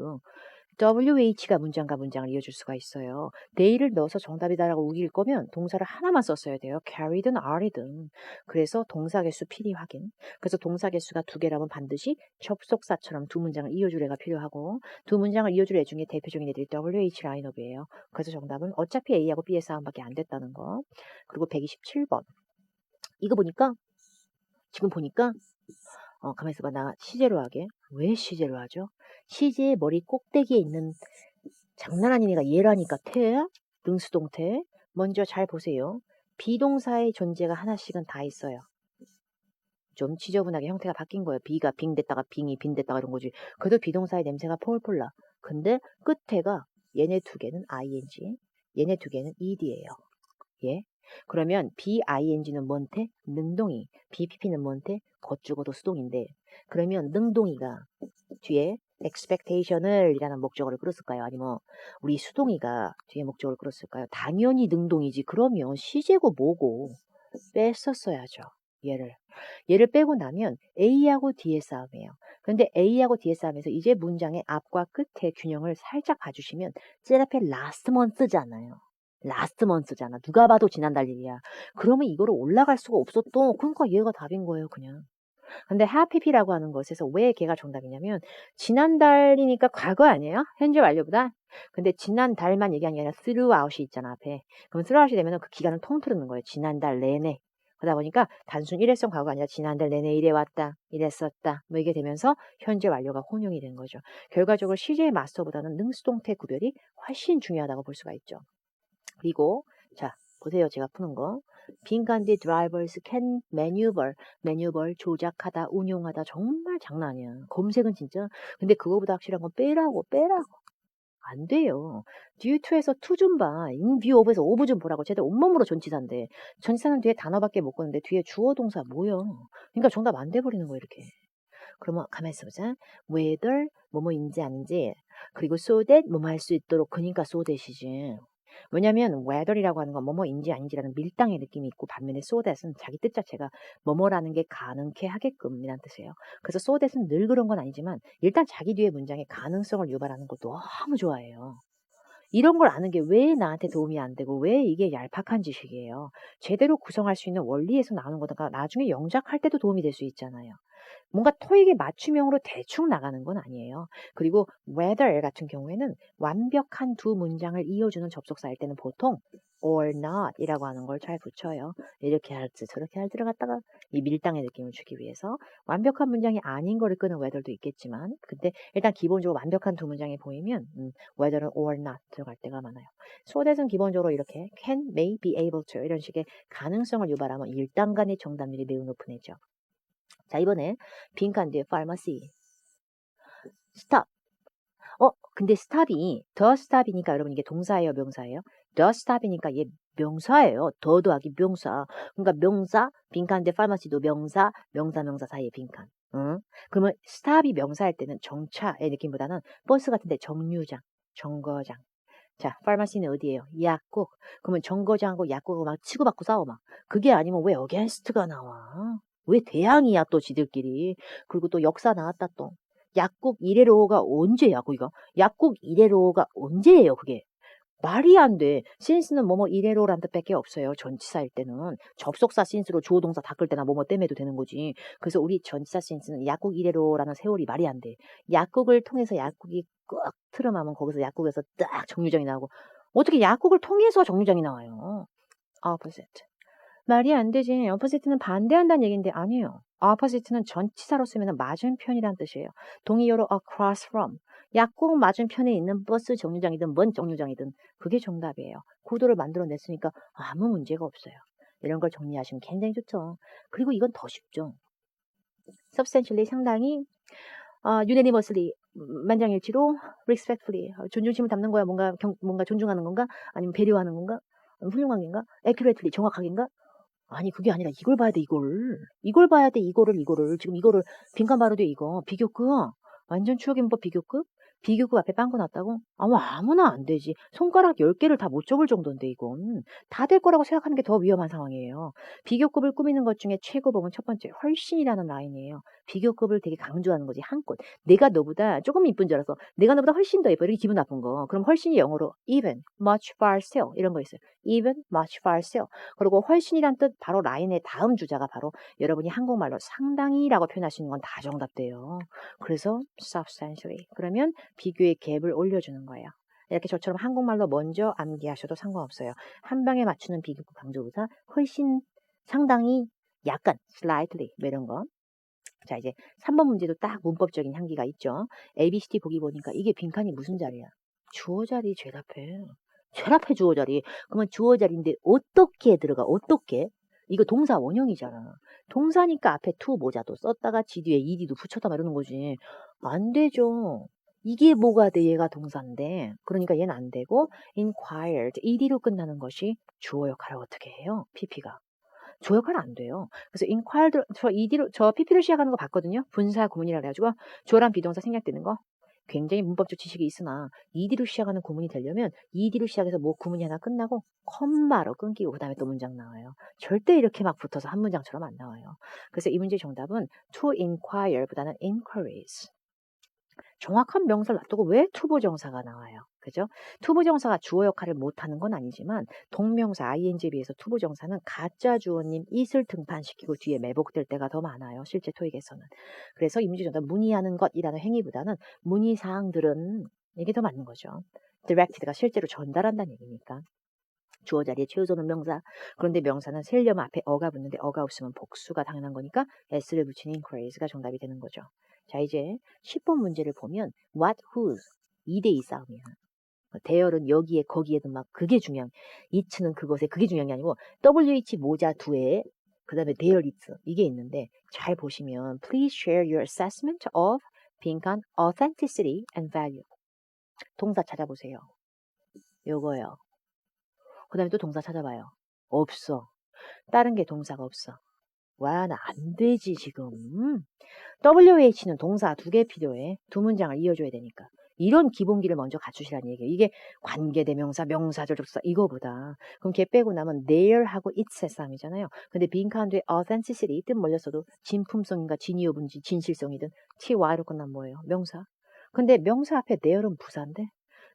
WH가 문장과 문장을 이어줄 수가 있어요. they를 넣어서 정답이다라고 우길 거면 동사를 하나만 썼어야 돼요. carry든 are든. 그래서 동사 개수 필히 확인. 그래서 동사 개수가 두 개라면 반드시 접속사처럼 두 문장을 이어줄 애가 필요하고 두 문장을 이어줄 애 중에 대표적인 애들이 WH 라인업이에요. 그래서 정답은 어차피 A하고 B의 싸움밖에 안 됐다는 거. 그리고 127번. 이거 보니까 지금 보니까 가만히 있어봐. 나 시제로 하게. 왜 시제로 하죠? 시제의 머리 꼭대기에 있는 장난 아닌 애가 얘라니까 태, 능수동태. 먼저 잘 보세요. 비동사의 존재가 하나씩은 다 있어요. 좀 지저분하게 형태가 바뀐 거예요. 비가 빙 됐다가 빙이 빈 됐다가 이런 거지. 그래도 비동사의 냄새가 폴폴 나. 근데 끝에가 얘네 두 개는 ing, 얘네 두 개는 ed예요. 예. 그러면 BING는 뭔테? 능동이. BPP는 뭔테? 겉죽어도 수동인데. 그러면 능동이가 뒤에 expectation을 이라는 목적어를 끌었을까요? 아니면 우리 수동이가 뒤에 목적어를 끌었을까요? 당연히 능동이지. 그러면 시제고 뭐고 뺐었어야죠. 얘를 빼고 나면 A하고 D의 싸움이에요. 그런데 A하고 D의 싸움에서 이제 문장의 앞과 끝의 균형을 살짝 봐주시면 제 앞에 last month잖아요. 라스트 먼스잖아. 누가 봐도 지난달 일이야. 그러면 이거를 올라갈 수가 없었던. 그러니까 얘가 답인 거예요, 그냥. 근데 happy라고 하는 것에서 왜 걔가 정답이냐면 지난달이니까 과거 아니에요? 현재 완료보다. 근데 지난달만 얘기하는 게 아니라 throughout이 있잖아, 앞에. 그럼 throughout이 되면 그 기간을 통틀는 거예요. 지난달 내내. 그러다 보니까 단순 일회성 과거가 아니라 지난달 내내 이래왔다, 이랬었다. 뭐 이게 되면서 현재 완료가 혼용이 된 거죠. 결과적으로 CJ 마스터보다는 능수동태 구별이 훨씬 중요하다고 볼 수가 있죠. 그리고 자 보세요. 제가 푸는 거. 빈칸디 drivers can maneuver 조작하다 운용하다 정말 장난 아니야. 검색은 진짜. 근데 그거보다 확실한 건 빼라고 안 돼요. due to에서 to 좀 봐. in view of에서 of 좀 보라고. 쟤들 온몸으로 전치사인데 전치사는 뒤에 단어밖에 못 거는데 뒤에 주어 동사 뭐야. 그러니까 정답 안 돼버리는 거 이렇게. 그러면 가만히 있어보자. whether 뭐뭐인지 아닌지 그리고 so that 뭐뭐 할 수 있도록 그러니까 so that이지. 왜냐면 whether이라고 하는 건 뭐뭐인지 아닌지라는 밀당의 느낌이 있고 반면에 so that은 자기 뜻 자체가 뭐뭐라는 게 가능케 하게끔이란 뜻이에요. 그래서 so that은 늘 그런 건 아니지만 일단 자기 뒤에 문장의 가능성을 유발하는 거 너무 좋아해요. 이런 걸 아는 게 왜 나한테 도움이 안 되고 왜 이게 얄팍한 지식이에요. 제대로 구성할 수 있는 원리에서 나오는 거다가 나중에 영작할 때도 도움이 될 수 있잖아요. 뭔가 토익의 맞춤형으로 대충 나가는 건 아니에요. 그리고 whether 같은 경우에는 완벽한 두 문장을 이어주는 접속사일 때는 보통 or not 이라고 하는 걸 잘 붙여요. 이렇게 할지 저렇게 할 들어갔다가 이 밀당의 느낌을 주기 위해서 완벽한 문장이 아닌 거를 끄는 whether도 있겠지만 근데 일단 기본적으로 완벽한 두 문장이 보이면 whether은 or not 들어갈 때가 많아요. so that은 기본적으로 이렇게 can, may, be able to 이런 식의 가능성을 유발하면 일단간의 정답률이 매우 높은 애죠. 자, 이번에 빈칸 뒤에 pharmacy. stop. 근데 stop이 the stop이니까 여러분 이게 동사예요, 명사예요? the stop이니까 얘 명사예요. 더 더하기 명사. 그러니까 명사, 빈칸 뒤에 pharmacy도 명사, 명사 사이에 빈칸. 응? 그러면 stop이 명사일 때는 정차의 느낌보다는 버스 같은데 정류장, 정거장. 자, pharmacy는 어디예요? 약국. 그러면 정거장하고 약국하고 막 치고받고 싸워 막. 그게 아니면 왜 against가 나와? 왜 대항이야 또 지들끼리. 그리고 또 역사 나왔다 또. 약국 이래로가 언제야 그거? 약국 이래로가 언제예요 그게? 말이 안 돼. since는 뭐뭐 이래로란 뜻밖에 없어요. 전치사일 때는. 접속사 since로 주어 동사 닦을 때나 뭐뭐 때문에도 되는 거지. 그래서 우리 전치사 since는 약국 이래로라는 세월이 말이 안 돼. 약국을 통해서 약국이 꽉 트름하면 거기서 약국에서 딱 정류장이 나오고 어떻게 약국을 통해서 정류장이 나와요? opposite. 말이 안 되지. opposite는 반대한다는 얘기인데 아니에요. opposite는 전치사로 쓰면 맞은편이란 뜻이에요. 동의어로 across from. 약국 맞은편에 있는 버스 정류장이든 뭔 정류장이든 그게 정답이에요. 구도를 만들어냈으니까 아무 문제가 없어요. 이런 걸 정리하시면 굉장히 좋죠. 그리고 이건 더 쉽죠. substantially 상당히 unanimously 만장일치로 respectfully 존중심을 담는 거야. 뭔가 존중하는 건가? 아니면 배려하는 건가? 훌륭한 건가? accurately 정확하게인가? 아니 그게 아니라 이걸 봐야 돼 이걸 봐야 돼 이거를 지금 이거를 빈칸 바로 돼 이거 비교급 완전 추억의 문법 비교급 앞에 빵꾸 났다고? 아무나 안 되지 손가락 10개를 다 못 접을 정도인데 이건 다 될 거라고 생각하는 게 더 위험한 상황이에요. 비교급을 꾸미는 것 중에 최고봉은 첫 번째 훨씬이라는 라인이에요. 비교급을 되게 강조하는 거지 한껏 내가 너보다 조금 이쁜 줄 알아서 내가 너보다 훨씬 더 예뻐 이렇게 기분 나쁜 거 그럼 훨씬이 영어로 even, much, far, still 이런 거 있어요. even, much, far, still 그리고 훨씬이란 뜻 바로 라인의 다음 주자가 바로 여러분이 한국말로 상당히라고 표현할 수 있는 건 다 정답돼요. 그래서 substantially 그러면 비교의 갭을 올려주는 거예요. 이렇게 저처럼 한국말로 먼저 암기하셔도 상관없어요. 한 방에 맞추는 비교급 강조보다 훨씬 상당히 약간 slightly 뭐 이런 거. 자 이제 3번 문제도 딱 문법적인 향기가 있죠. ABCD 보기 보니까 이게 빈칸이 무슨 자리야? 주어 자리 제일 앞에 주어 자리. 그러면 주어 자리인데 어떻게 들어가? 어떻게? 이거 동사 원형이잖아. 동사니까 앞에 to 모자도 썼다가 지 뒤에 ed도 붙였다 말하는 거지. 안 되죠. 이게 뭐가 돼? 얘가 동사인데. 그러니까 얘는 안 되고 inquired ed로 끝나는 것이 주어 역할을 어떻게 해요? pp가. 주어 역할은 안 돼요. 그래서 inquired 저 pp로 시작하는 거 봤거든요. 분사 구문이라 그래가지고 주어랑 비동사 생략되는 거. 굉장히 문법적 지식이 있으나 ed로 시작하는 구문이 되려면 ed로 시작해서 뭐 구문이 하나 끝나고 컴마로 끊기고 그 다음에 또 문장 나와요. 절대 이렇게 막 붙어서 한 문장처럼 안 나와요. 그래서 이 문제의 정답은 to inquire보다는 inquiries. 정확한 명사를 놔두고 왜 투부정사가 나와요? 그죠? 투부정사가 주어 역할을 못하는 건 아니지만 동명사 ing에 비해서 투부정사는 가짜 주어님 it을 등판시키고 뒤에 매복될 때가 더 많아요. 실제 토익에서는. 그래서 이 문제 정답 문의하는 것이라는 행위보다는 문의사항들은 이게 더 맞는 거죠. directed가 실제로 전달한다는 얘기니까. 주어 자리에 최우선은 명사. 그런데 명사는 세려면 앞에 어가 붙는데 어가 없으면 복수가 당연한 거니까 s를 붙인 inquiries가 정답이 되는 거죠. 자 이제 10번 문제를 보면 what, whose 2대2 싸움이야. 대열은 여기에 거기에든 막 그게 중요한 it는 그것에 그게 중요한 게 아니고 WH 모자 두에 그 다음에 대열 it 이게 있는데 잘 보시면 please share your assessment of 빈칸 authenticity and value 동사 찾아보세요. 요거요. 그 다음에 또 동사 찾아봐요. 없어. 다른 게 동사가 없어. 와, 나 안 되지, 지금. WH는 동사 2개 필요해. 두 문장을 이어줘야 되니까. 이런 기본기를 먼저 갖추시라는 얘기예요. 이게 관계대명사, 명사절, 접사 이거보다. 그럼 걔 빼고 나면 there하고 it의 싸움이잖아요. 근데 빈칸 뒤에 authenticity 뜻 몰렸어도 진품성인가 진위여분지 진실성이든 ty로 끝난 뭐예요? 명사. 근데 명사 앞에 there은 부사인데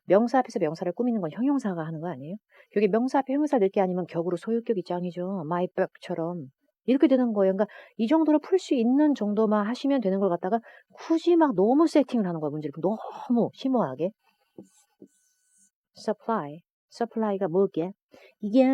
명사 앞에서 명사를 꾸미는 건 형용사가 하는 거 아니에요? 여기 명사 앞에 형용사 넣을 게 아니면 격으로 소유격이 짱이죠. my book처럼. 이렇게 되는 거예요. 그러니까 이 정도로 풀 수 있는 정도만 하시면 되는 걸 갖다가 굳이 막 너무 세팅을 하는 거야. 문제를 너무 심오하게. supply가 뭐게? 이게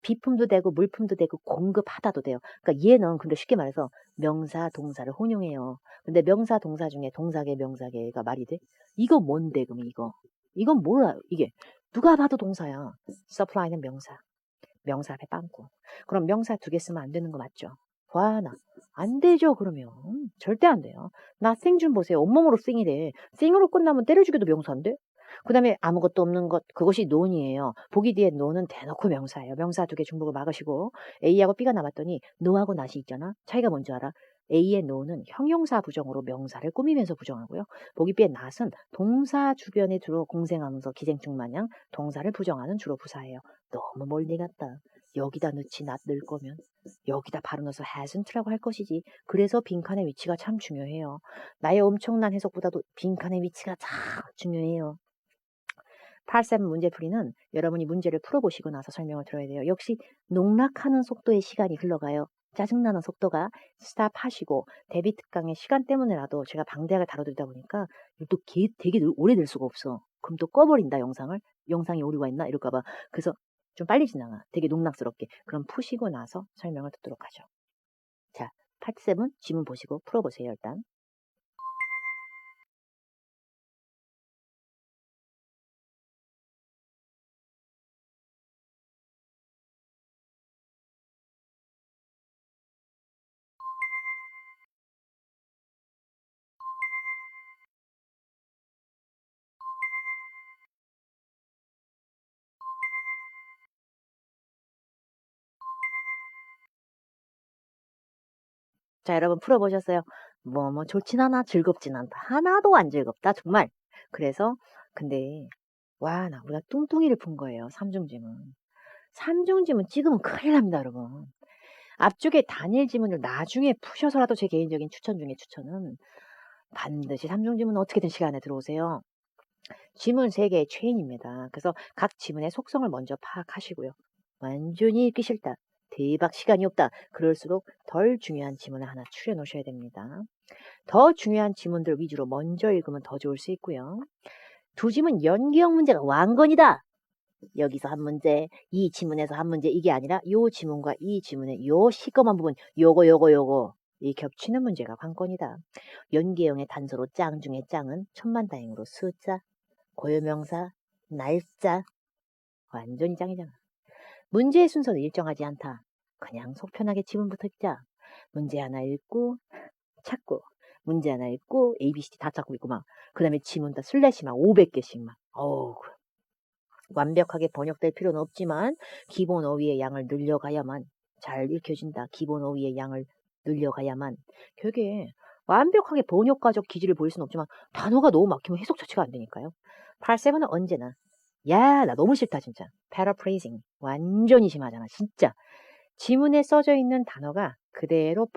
비품도 되고 물품도 되고 공급하다도 돼요. 그러니까 얘는 근데 쉽게 말해서 명사 동사를 혼용해요. 근데 명사 동사 중에 동사계 명사계가 말이 돼? 이거 뭔데 그럼 이거? 이건 몰라 이게. 누가 봐도 동사야. supply는 명사 앞에 빵꾸. 그럼 명사 2개 쓰면 안 되는 거 맞죠? 와나 안 되죠 그러면. 절대 안 돼요. 나 생 좀 보세요. 온몸으로 싱이래. 싱으로 끝나면 때려주기도 명사인데? 그 다음에 아무것도 없는 것 그것이 논이에요. 보기 뒤에 논은 대놓고 명사예요. 명사 2개 중복을 막으시고 A하고 B가 남았더니 노하고 낫이 있잖아. 차이가 뭔지 알아? A의 노는 형용사 부정으로 명사를 꾸미면서 부정하고요. 보기 B의 낫은 동사 주변에 주로 공생하면서 기생충 마냥 동사를 부정하는 주로 부사예요. 너무 멀리 갔다. 여기다 넣지 낫 넣을 거면 여기다 바로 넣어서 hasn't라고 할 것이지. 그래서 빈칸의 위치가 참 중요해요. 나의 엄청난 해석보다도 빈칸의 위치가 참 중요해요. 8.7 문제풀이는 여러분이 문제를 풀어보시고 나서 설명을 들어야 돼요. 역시 농락하는 속도의 시간이 흘러가요. 짜증나는 속도가 스탑 하시고 데뷔 특강의 시간 때문에라도 제가 방대하게 다뤄드리다 보니까 또 되게 오래 될 수가 없어. 그럼 또 꺼버린다 영상을. 영상이 오류가 있나 이럴까봐. 그래서 좀 빨리 지나가. 되게 농락스럽게. 그럼 푸시고 나서 설명을 듣도록 하죠. 자, 파트 7 지문 보시고 풀어보세요 일단. 자, 여러분 풀어보셨어요? 뭐 좋진 않아, 즐겁진 않다. 하나도 안 즐겁다, 정말. 그래서 근데 나 우리가 뚱뚱이를 푼 거예요. 삼중지문. 삼중지문 찍으면 큰일 납니다, 여러분. 앞쪽에 단일 지문을 나중에 푸셔서라도 제 개인적인 추천 중에 추천은 반드시 삼중지문은 어떻게든 시간에 들어오세요. 지문 3개의 체인입니다. 그래서 각 지문의 속성을 먼저 파악하시고요. 완전히 읽기 싫다. 대박 시간이 없다. 그럴수록 덜 중요한 지문을 하나 추려 놓으셔야 됩니다. 더 중요한 지문들 위주로 먼저 읽으면 더 좋을 수 있고요. 2지문 연기형 문제가 왕건이다. 여기서 한 문제, 이 지문에서 한 문제 이게 아니라 요 지문과 이 지문의 요 시꺼먼 부분 요거 이 겹치는 문제가 관건이다. 연기형의 단서로 짱 중에 짱은 천만다행으로 숫자, 고유명사, 날짜 완전히 짱이잖아. 문제의 순서는 일정하지 않다. 그냥 속 편하게 지문부터 읽자. 문제 하나 읽고 찾고 문제 하나 읽고 ABCD 다 찾고 있고 막 그 다음에 지문 다 슬래시 막 500개씩 막 완벽하게 번역될 필요는 없지만 기본 어휘의 양을 늘려가야만 잘 읽혀진다. 기본 어휘의 양을 늘려가야만 되게 완벽하게 번역가적 기질을 보일 수는 없지만 단어가 너무 막히면 해석 자체가 안 되니까요. 8.7은 언제나 나 너무 싫다 진짜. paraphrasing 완전히 심하잖아 진짜. 지문에 써져 있는 단어가 그대로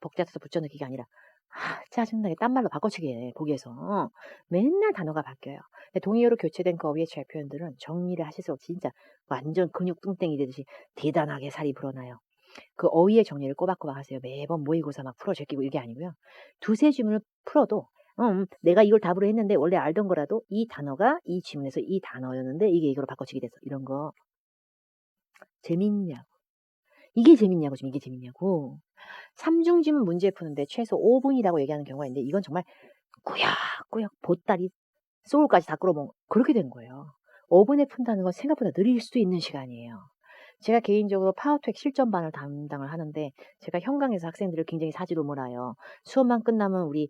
복잡해서 붙여넣기가 아니라 짜증나게 딴 말로 바꿔치기 해 보기에서. 맨날 단어가 바뀌어요. 동의어로 교체된 그 어휘의 잘 표현들은 정리를 하실수록 진짜 완전 근육 뚱땡이 되듯이 대단하게 살이 불어나요. 그 어휘의 정리를 꼬박꼬박 하세요. 매번 모의고사 막 풀어 제끼고 이게 아니고요. 2-3 지문을 풀어도 내가 이걸 답으로 했는데 원래 알던 거라도 이 단어가 이 지문에서 이 단어였는데 이게 이거로 바꿔치기 됐어. 이런 거 재밌냐고. 이게 재밌냐고 지금 이게 재밌냐고. 3중 지문 문제 푸는데 최소 5분이라고 얘기하는 경우가 있는데 이건 정말 꾸역꾸역 보따리 소울까지 다 끌어먹은 그렇게 된 거예요. 5분에 푼다는 건 생각보다 느릴 수도 있는 시간이에요. 제가 개인적으로 파워텍 실전반을 담당을 하는데 제가 현강에서 학생들을 굉장히 사지로 몰아요. 수업만 끝나면 우리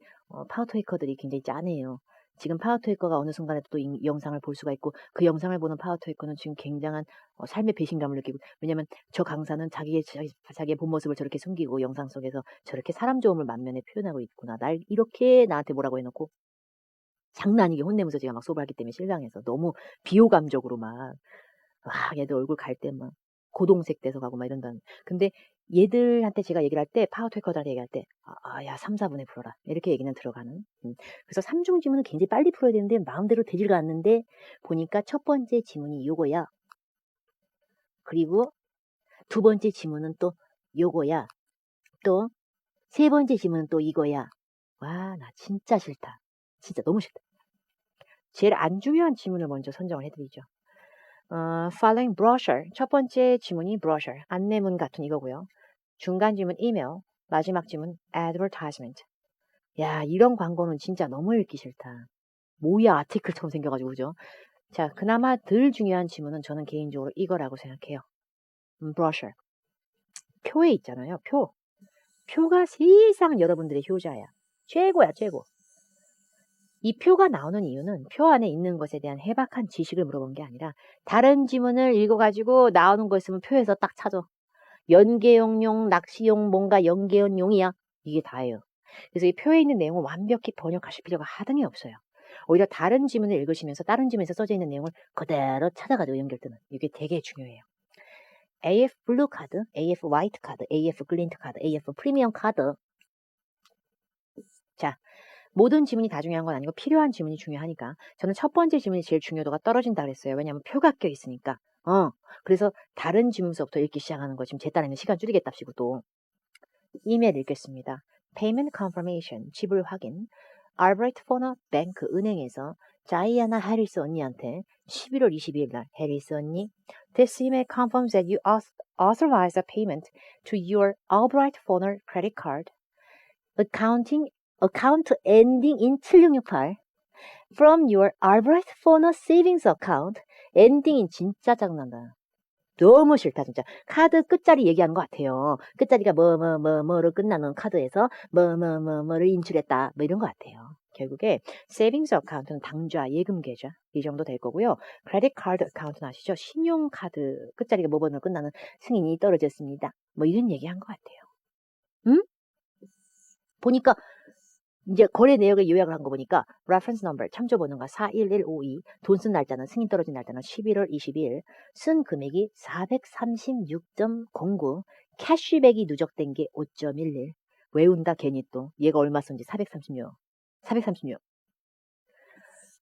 파워토이커들이 굉장히 짠해요. 지금 파워토이커가 어느 순간에 또 이 영상을 볼 수가 있고 그 영상을 보는 파워토이커는 지금 굉장한 삶의 배신감을 느끼고 왜냐면 저 강사는 자기의 본 모습을 저렇게 숨기고 영상 속에서 저렇게 사람 좋음을 만면에 표현하고 있구나. 날 이렇게 나한테 뭐라고 해놓고 장난 아니게 혼내면서 제가 막 수업을 하기 때문에 실망해서 너무 비호감적으로 막 얘들 얼굴 갈 때 막 고동색 돼서 가고 막 이런다는. 근데 얘들한테 제가 얘기를 할 때 파워테이커들한테 얘기할 때 야 3-4분에 풀어라 이렇게 얘기는 들어가는. 그래서 3중 지문은 굉장히 빨리 풀어야 되는데 마음대로 되지가 않는데 보니까 첫 번째 지문이 요거야. 그리고 두 번째 지문은 또 요거야. 또 세 번째 질문은 또 이거야. 와, 나 진짜 싫다. 진짜 너무 싫다. 제일 안 중요한 질문을 먼저 선정을 해드리죠. following brochure. 첫 번째 지문이 brochure, 안내문 같은 이거고요. 중간 지문 email, 마지막 지문 advertisement. 야, 이런 광고는 진짜 너무 읽기 싫다. 뭐야, 아티클처럼 생겨가지고, 그죠? 자, 그나마 덜 중요한 지문은 저는 개인적으로 이거라고 생각해요. brochure. 표에 있잖아요, 표. 표가 세상 여러분들의 효자야. 최고야, 최고. 이 표가 나오는 이유는 표 안에 있는 것에 대한 해박한 지식을 물어본 게 아니라 다른 지문을 읽어가지고 나오는 거 있으면 표에서 딱 찾아. 연계용용, 낚시용, 뭔가 연계용이야. 이게 다예요. 그래서 이 표에 있는 내용을 완벽히 번역하실 필요가 하등이 없어요. 오히려 다른 지문을 읽으시면서 다른 지문에서 써져 있는 내용을 그대로 찾아가지고 연결되는 이게 되게 중요해요. AF 블루 카드, AF 화이트 카드, AF 글린트 카드, AF 프리미엄 카드. 자, 모든 지문이 다 중요한 건 아니고 필요한 지문이 중요하니까 저는 첫 번째 지문이 제일 중요도가 떨어진다 그랬어요. 왜냐하면 표가 껴 있으니까. 그래서 다른 지문서부터 읽기 시작하는 거 지금 제 딴에는 시간 줄이겠답시고 또 이메일 읽겠습니다. Payment confirmation, 지불 확인. 알브라이트 포너 뱅크 은행에서 자이아나 해리스 언니한테 11월 22일 날 해리스 언니 This email confirms that you authorize a payment to your Albright Foner credit card. Account ending in 7668 from your Albright Foner savings account. 엔딩인 진짜 짜증난다. 너무 싫다 진짜. 카드 끝자리 얘기하는 것 같아요. 끝자리가 뭐로 끝나는 카드에서 뭐를 인출했다 뭐 이런 것 같아요. 결국에 세이빙스 어카운트는 당좌, 예금 계좌 이 정도 될 거고요. 크레딧 카드 어카운트는 아시죠? 신용카드 끝자리가 뭐로 끝나는 승인이 떨어졌습니다. 뭐 이런 얘기한 것 같아요. 응? 보니까 이제 거래 내역을 요약을 한 거 보니까 reference number 참조 번호가 41152, 돈 쓴 날짜는 승인 떨어진 날짜는 11월 22일, 쓴 금액이 436.09, 캐시백이 누적된 게 5.11. 외운다 괜히 또 얘가 얼마 썼는지 436.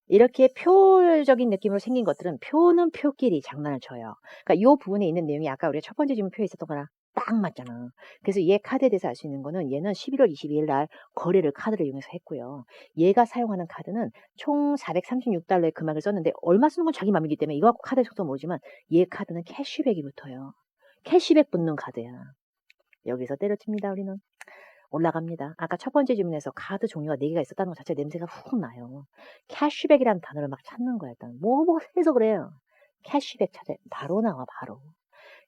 이렇게 표적인 느낌으로 생긴 것들은 표는 표끼리 장난을 쳐요. 그러니까 이 부분에 있는 내용이 아까 우리가 첫 번째 질문표에 있었던 거랑 딱 맞잖아. 그래서 얘 카드에 대해서 알 수 있는 거는 얘는 11월 22일 날 거래를 카드를 이용해서 했고요. 얘가 사용하는 카드는 총 436달러의 금액을 썼는데 얼마 쓰는 건 자기 맘이기 때문에 이거 갖고 카드 속도 모르지만 얘 카드는 캐시백이 붙어요. 캐시백 붙는 카드야. 여기서 때려칩니다 우리는. 올라갑니다. 아까 첫 번째 질문에서 카드 종류가 4개가 있었다는 것 자체 냄새가 훅 나요. 캐시백이라는 단어를 막 찾는 거야. 일단 뭐 해서 그래요. 캐시백 찾아 바로 나와 바로.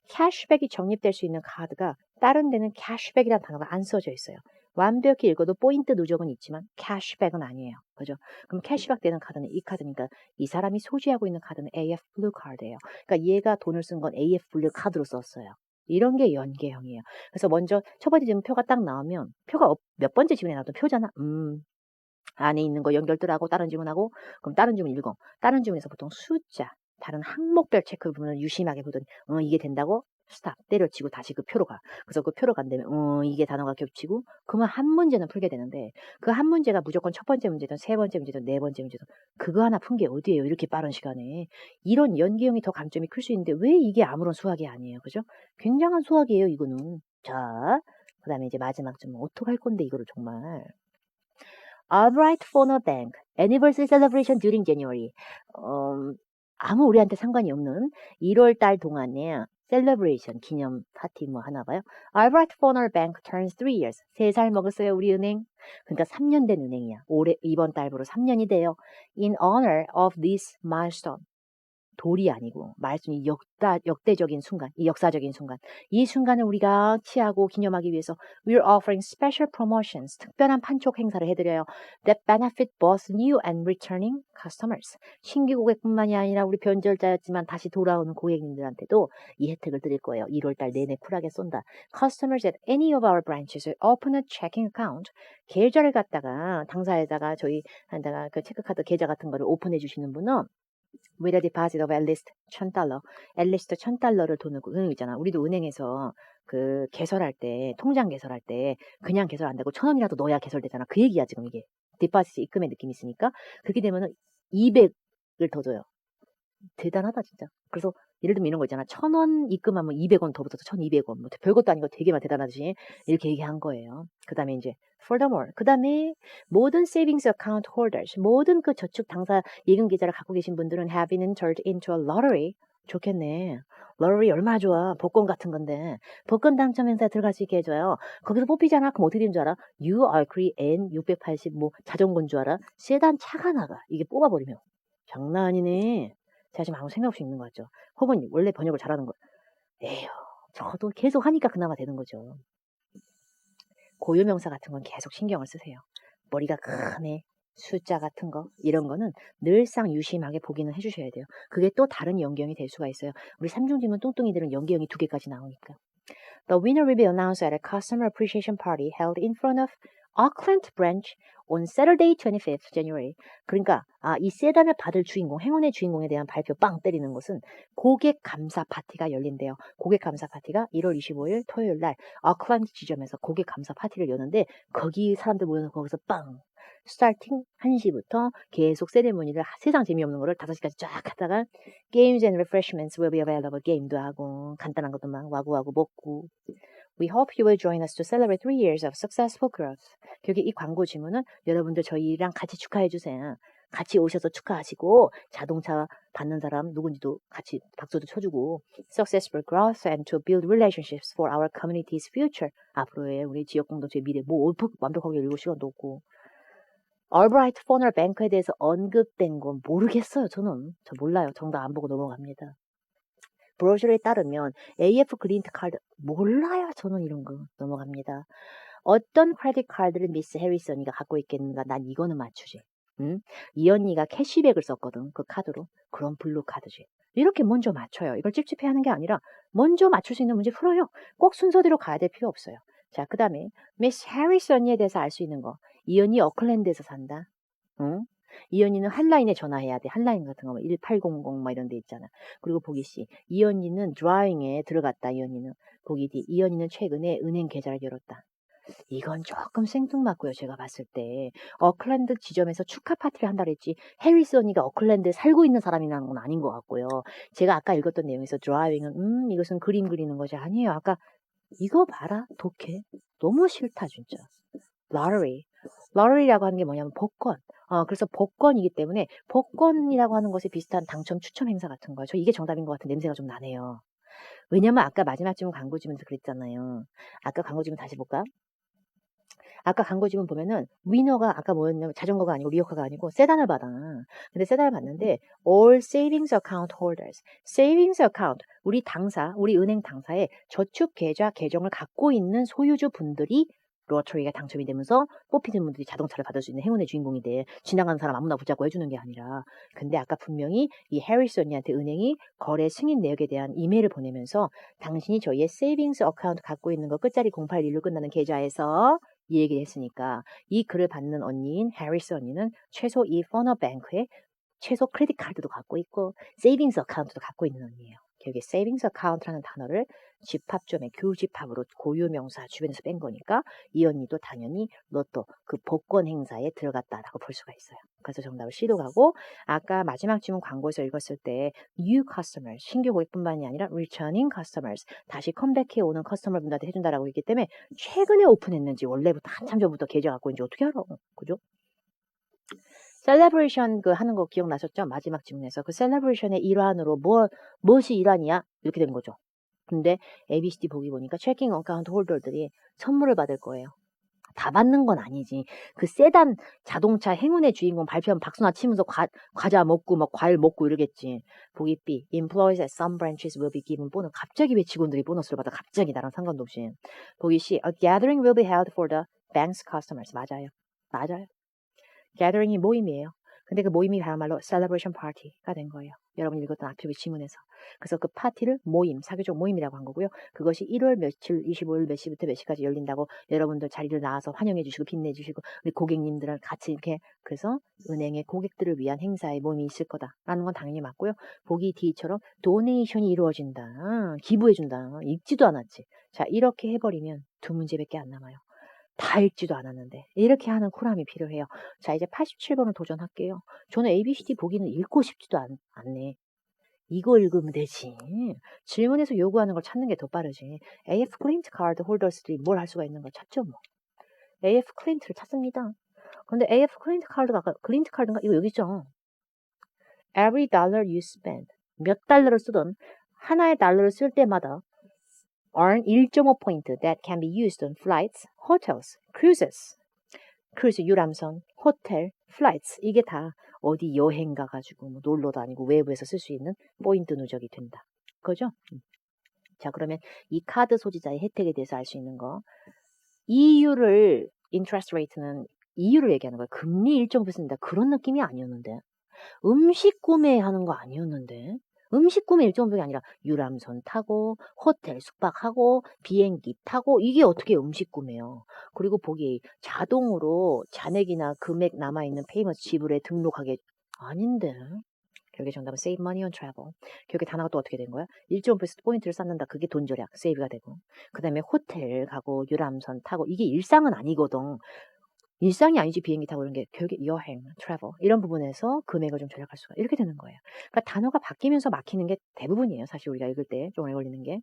캐시백이 적립될 수 있는 카드가 다른 데는 캐시백이라는 단어가 안 써져 있어요. 완벽히 읽어도 포인트 누적은 있지만 캐시백은 아니에요. 그죠? 그럼 캐시백 되는 카드는 이 카드니까 이 사람이 소지하고 있는 카드는 AF 블루 카드예요. 그러니까 얘가 돈을 쓴 건 AF 블루 카드로 썼어요. 이런 게 연계형이에요. 그래서 먼저 첫 번째 질문표가 딱 나오면 표가 몇 번째 질문에 나왔던 표잖아. 안에 있는 거 연결들하고 다른 질문하고 그럼 다른 질문 읽어. 다른 질문에서 보통 숫자, 다른 항목별 체크를 보면 유심하게 보더니 이게 된다고 스탑 때려치고 다시 그 표로 가. 그래서 그 표로 간다면 이게 단어가 겹치고 그러면 한 문제는 풀게 되는데 그 한 문제가 무조건 첫 번째 문제든 세 번째 문제든 네 번째 문제든 그거 하나 푼 게 어디예요? 이렇게 빠른 시간에. 이런 연계형이 더 감점이 클 수 있는데 왜 이게 아무런 수학이 아니에요? 그죠? 굉장한 수학이에요, 이거는. 자, 그다음에 이제 마지막 좀 어떡할 건데 이거를 정말. Albright Foner Bank Anniversary Celebration during January. 아무 우리한테 상관이 없는 1월 달 동안에 셀러브레이션 기념 파티 뭐 하나 봐요. Albright Foner Bank turns 3 years. 3살 먹었어요, 우리 은행. 그러니까 3년 된 은행이야. 올해 이번 달부로 3년이 돼요. In honor of this milestone. 돌이 아니고 말씀이 역대적인 순간, 이 역사적인 순간. 이 순간을 우리가 취하고 기념하기 위해서 we're offering special promotions, 특별한 판촉 행사를 해드려요. That benefit both new and returning customers. 신규 고객뿐만이 아니라 우리 변절자였지만 다시 돌아오는 고객님들한테도 이 혜택을 드릴 거예요. 1월달 내내 쿨하게 쏜다. Customers at any of our branches open a checking account. 계좌를 갖다가 당사에다가 저희한테가 그 체크카드 계좌 같은 거를 오픈해 주시는 분은 with a deposit of at least $1,000. at least $1,000를 돈을 은행 있잖아. 우리도 은행에서 그 개설할 때 통장 개설할 때 그냥 개설 안 되고 1,000원이라도 넣어야 개설되잖아. 그 얘기야 지금 이게. 디파시트 입금의 느낌이 있으니까 그렇게 되면은 200을 더 줘요. 대단하다 진짜. 그래서 예를 들면 이런 거 있잖아. 1,000원 입금하면 200원 더 붙어서 1,200원. 뭐 별것도 아닌 거 되게 대단하지. 이렇게 얘기한 거예요. 그 다음에 이제 furthermore. 그 다음에 모든 savings account holders, 모든 그 저축 당사 예금 계좌를 갖고 계신 분들은 have been entered into a lottery. 좋겠네. lottery 얼마나 좋아. 복권 같은 건데. 복권 당첨 행사에 들어갈 수 있게 해줘요. 거기서 뽑히잖아. 그럼 어떻게 되는 줄 알아? You agree N 680 뭐 자전거인 줄 알아? 세단 차가 나가. 이게 뽑아버리면. 장난 아니네. 제가 지금 아무 생각 없이 읽는 거 같죠? 혹은 원래 번역을 잘하는 거. 에휴, 저도 계속 하니까 그나마 되는 거죠. 고유명사 같은 건 계속 신경을 쓰세요. 머리가 크네, 숫자 같은 거 이런 거는 늘상 유심하게 보기는 해주셔야 돼요. 그게 또 다른 연경이 될 수가 있어요. 우리 삼중지문 뚱뚱이들은 연계형이 2개까지 나오니까. The winner will be announced at a customer appreciation party held in front of Auckland branch on Saturday 25th January. 그러니까 이 세단을 받을 주인공, 행운의 주인공에 대한 발표 빵 때리는 것은 고객 감사 파티가 열린대요. 고객 감사 파티가 1월 25일 토요일 날 auckland 지점에서 고객 감사 파티를 여는데 거기 사람들 모여서 거기서 빵 스타팅 1시부터 계속 세레모니를 세상 재미없는 거를 5시까지 쫙 하다가 Games and refreshments will be available. 게임도 하고 간단한 것도 막 와구와구 먹고 We hope you will join us to celebrate 3 years of successful growth. 여기 이 광고 지문은 여러분들 저희랑 같이 축하해 주세요. 같이 오셔서 축하하시고 자동차 받는 사람 누군지도 같이 박수도 쳐주고 successful growth and to build relationships for our community's future. 앞으로의 우리 지역 공동체의 미래 뭐 완벽하게 읽을 시간도 없고 얼브라이트 포널 뱅크에 대해서 언급된 건 모르겠어요. 저는 저 몰라요. 정답 안 보고 넘어갑니다. 브로셔에 따르면 AF 그린트 카드 몰라요. 저는 이런 거 넘어갑니다. 어떤 크레딧 카드를 미스 해리슨이가 갖고 있겠는가? 난 이거는 맞추지. 응? 이 언니가 캐시백을 썼거든. 그 카드로. 그럼 블루 카드지. 이렇게 먼저 맞춰요. 이걸 찝찝해하는 게 아니라 먼저 맞출 수 있는 문제 풀어요. 꼭 순서대로 가야 될 필요 없어요. 자, 그 다음에 미스 해리스 언니에 대해서 알 수 있는 거. 이 언니 어클랜드에서 산다. 응? 이 언니는 한라인에 전화해야 돼. 한라인 같은 거 1800 막 이런 데 있잖아. 그리고 보기 C. 이 언니는 드라잉에 들어갔다. 이 언니는. 보기 D. 이 언니는 최근에 은행 계좌를 열었다. 이건 조금 생뚱맞고요. 제가 봤을 때. 어클랜드 지점에서 축하 파티를 한다 그랬지. 해리스 언니가 어클랜드에 살고 있는 사람이라는 건 아닌 것 같고요. 제가 아까 읽었던 내용에서 드라이빙은 이것은 그림 그리는 것이 아니에요. 아까 이거 봐라. 독해. 너무 싫다 진짜. lottery. lottery라고 하는 게 뭐냐면 복권. 그래서 복권이기 때문에 복권이라고 하는 것에 비슷한 당첨 추첨 행사 같은 거예요. 저 이게 정답인 것 같은 냄새가 좀 나네요. 왜냐면 아까 마지막 질문 광고 질문에서 그랬잖아요. 아까 광고 질문 다시 볼까? 아까 광고 질문 보면은 위너가 아까 뭐였냐면 자전거가 아니고 리어카가 아니고 세단을 받아. 근데 세단을 받는데 all savings account holders. savings account 우리 당사, 우리 은행 당사에 저축 계좌 계정을 갖고 있는 소유주 분들이 로터리가 당첨이 되면서 뽑히는 분들이 자동차를 받을 수 있는 행운의 주인공이 돼. 지나가는 사람 아무나 붙잡고 해주는 게 아니라. 근데 아까 분명히 이 해리스 언니한테 은행이 거래 승인 내역에 대한 이메일을 보내면서 당신이 저희의 세이빙스 어카운트 갖고 있는 거 끝자리 081로 끝나는 계좌에서 이 얘기를 했으니까 이 글을 받는 언니인 해리스 언니는 최소 이 퍼너뱅크에 최소 크레딧 카드도 갖고 있고 세이빙스 어카운트도 갖고 있는 언니예요. 여기 세이빙스 어카운트라는 단어를 집합점의 교집합으로 고유명사 주변에서 뺀 거니까 이 언니도 당연히 로또 그 복권 행사에 들어갔다라고 볼 수가 있어요. 그래서 정답을 C로 가고 아까 마지막 질문 광고에서 읽었을 때 new customers 신규 고객뿐만이 아니라 returning customers 다시 컴백해 오는 커스터머분들한테 해준다라고 했기 때문에 최근에 오픈했는지 원래부터 한참 전부터 계좌 갖고 있는지 어떻게 알아? 그죠? 셀레브레이션 그 하는 거 기억나셨죠? 마지막 질문에서 그 셀레브레이션의 일환으로 무엇이 일환이야? 이렇게 된 거죠. 근데 ABCD 보기 보니까 체킹 어카운트 홀더들이 선물을 받을 거예요. 다 받는 건 아니지. 그 세단 자동차 행운의 주인공 발표하면 박수나 치면서 과자 먹고 막 과일 먹고 이러겠지. 보기 B. Employees at some branches will be given 보너스. 갑자기 왜 직원들이 보너스를 받아? 갑자기 나랑 상관도 없이. 보기 C. A gathering will be held for the bank's customers. 맞아요. 맞아요. gathering이 모임이에요. 근데 그 모임이 그야말로 celebration party가 된 거예요. 여러분이 읽었던 앞에 지문에서. 그래서 그 파티를 모임, 사교적 모임이라고 한 거고요. 그것이 1월 며칠, 25일 몇 시부터 몇 시까지 열린다고 여러분들 자리를 나와서 환영해 주시고 빛내 주시고 우리 고객님들을 같이 이렇게 그래서 은행의 고객들을 위한 행사의 모임이 있을 거다라는 건 당연히 맞고요. 보기 D처럼 도네이션이 이루어진다. 기부해 준다. 읽지도 않았지. 자, 이렇게 해버리면 2문제밖에 안 남아요. 다 읽지도 않았는데 이렇게 하는 쿨함이 필요해요. 자 이제 87번을 도전할게요. 저는 ABCD 보기는 읽고 싶지도 않네. 이거 읽으면 되지. 질문에서 요구하는 걸 찾는 게 더 빠르지. AF 클린트 카드 홀더스들이 뭘 할 수가 있는 걸 찾죠 뭐. AF 클린트를 찾습니다. 근데 AF 클린트 카드가 아까 클린트 카드인가? 이거 여기 있죠. Every dollar you spend. 몇 달러를 쓰던 하나의 달러를 쓸 때마다 earn 1.5포인트 that can be used on flights, hotels, cruises. 크루즈, 유람선, 호텔, flights 이게 다 어디 여행 가가지고 뭐 놀러 다니고 외부에서 쓸 수 있는 포인트 누적이 된다. 그죠? 자, 그러면 이 카드 소지자의 혜택에 대해서 알 수 있는 거. 이유를 interest rate는 이유를 얘기하는 거예요. 금리 1.5%입니다. 그런 느낌이 아니었는데. 음식 구매하는 거 아니었는데. 음식 구매 1.5%가 아니라 유람선 타고 호텔 숙박하고 비행기 타고 이게 어떻게 음식 구매요. 그리고 보기 자동으로 잔액이나 금액 남아있는 페이먼트 지불에 등록하게 아닌데. 결국에 정답은 save money on travel. 결국에 단어가 또 어떻게 된 거야? 1.5% 포인트를 쌓는다. 그게 돈 절약, 세이브가 되고. 그 다음에 호텔 가고 유람선 타고 이게 일상은 아니거든. 일상이 아니지 비행기 타고 이런 게 결국에 여행, travel 이런 부분에서 금액을 좀 절약할 수가 이렇게 되는 거예요. 그러니까 단어가 바뀌면서 막히는 게 대부분이에요. 사실 우리가 읽을 때 좀 오래 걸리는 게.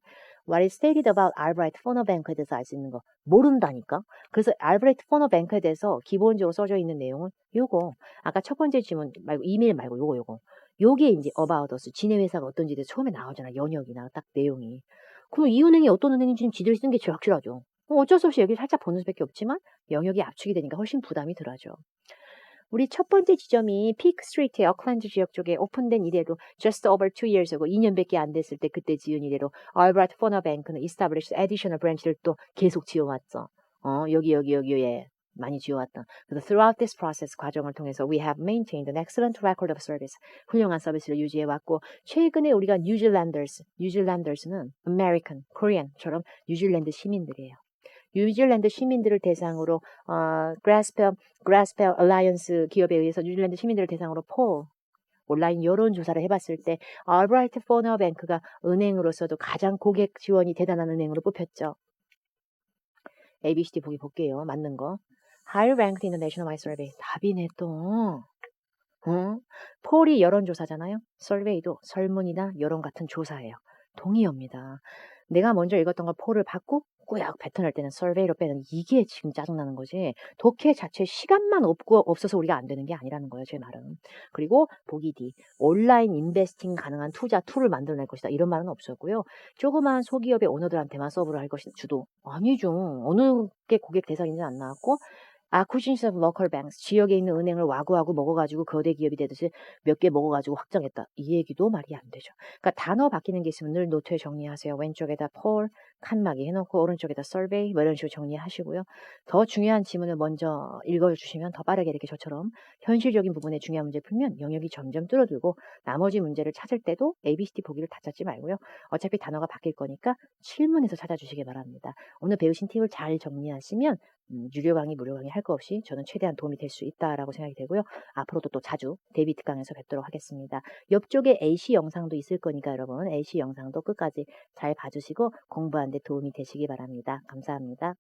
What is stated about Albright Fono Bank에 대해서 알 수 있는 거 모른다니까. 그래서 Albright Fono Bank에 대해서 기본적으로 써져 있는 내용은 요거. 아까 첫 번째 질문 말고 이메일 말고 요거. 요게 이제 about us. 지네 회사가 어떤지에 대해서 처음에 나오잖아. 연역이나 딱 내용이. 그럼 이 은행이 어떤 은행인지는 지들이 쓴 게 제일 확실하죠. 어쩔 수 없이 여기 살짝 보는 수밖에 없지만 영역이 압축이 되니까 훨씬 부담이 덜하죠. 우리 첫 번째 지점이 피크 스트리트의 어클랜드 지역 쪽에 오픈된 이래로 just over 2 years고 2년밖에 안 됐을 때 그때 지은 이래로 알브라이트 포너 뱅크는 established additional branch를 또 계속 지어왔죠. 여기 예. 많이 지어왔던. 그래서 throughout this process 과정을 통해서 we have maintained an excellent record of service. 훌륭한 서비스를 유지해왔고 최근에 우리가 뉴질랜더스는 American, Korean처럼 뉴질랜드 시민들이에요. 뉴질랜드 시민들을 대상으로 그라스펠 얼라이언스 기업에 의해서 뉴질랜드 시민들을 대상으로 온라인 여론조사를 해봤을 때 알브라이트 포너 뱅크가 은행으로서도 가장 고객 지원이 대단한 은행으로 뽑혔죠. ABCD 보기 볼게요. 맞는 거. High ranked in the nationwide survey. 답이네 또. 폴이 여론조사잖아요. 설베이도 설문이나 여론 같은 조사예요. 동의어입니다. 내가 먼저 읽었던 거 폴을 받고 꾸역 뱉어낼 때는 설베이로 빼는 이게 지금 짜증나는 거지. 독해 자체 시간만 없어서 우리가 안 되는 게 아니라는 거예요. 제 말은. 그리고 보기 D. 온라인 인베스팅 가능한 투자 툴을 만들어낼 것이다. 이런 말은 없었고요. 조그마한 소기업의 오너들한테만 서브를 할 것이다. 주도. 아니죠. 어느 게 고객 대상인지 안 나왔고 acquisition of local banks, 지역에 있는 은행을 와구와구 먹어가지고 거대 기업이 되듯이 몇 개 먹어가지고 확장했다. 이 얘기도 말이 안 되죠. 그러니까 단어 바뀌는 게 있으면 늘 노트에 정리하세요. 왼쪽에다 poll, 칸막이 해놓고 오른쪽에다 survey 뭐 이런 식으로 정리하시고요. 더 중요한 지문을 먼저 읽어주시면 더 빠르게 이렇게 저처럼 현실적인 부분에 중요한 문제 풀면 영역이 점점 줄어들고 나머지 문제를 찾을 때도 ABCD 보기를 다 찾지 말고요. 어차피 단어가 바뀔 거니까 실문에서 찾아주시기 바랍니다. 오늘 배우신 팁을 잘 정리하시면 유료 강의, 무료 강의 할 거 없이 저는 최대한 도움이 될 수 있다라고 생각이 되고요. 앞으로도 또 자주 데이비 특강에서 뵙도록 하겠습니다. 옆쪽에 AC 영상도 있을 거니까 여러분 AC 영상도 끝까지 잘 봐주시고 공부하는 데 도움이 되시기 바랍니다. 감사합니다.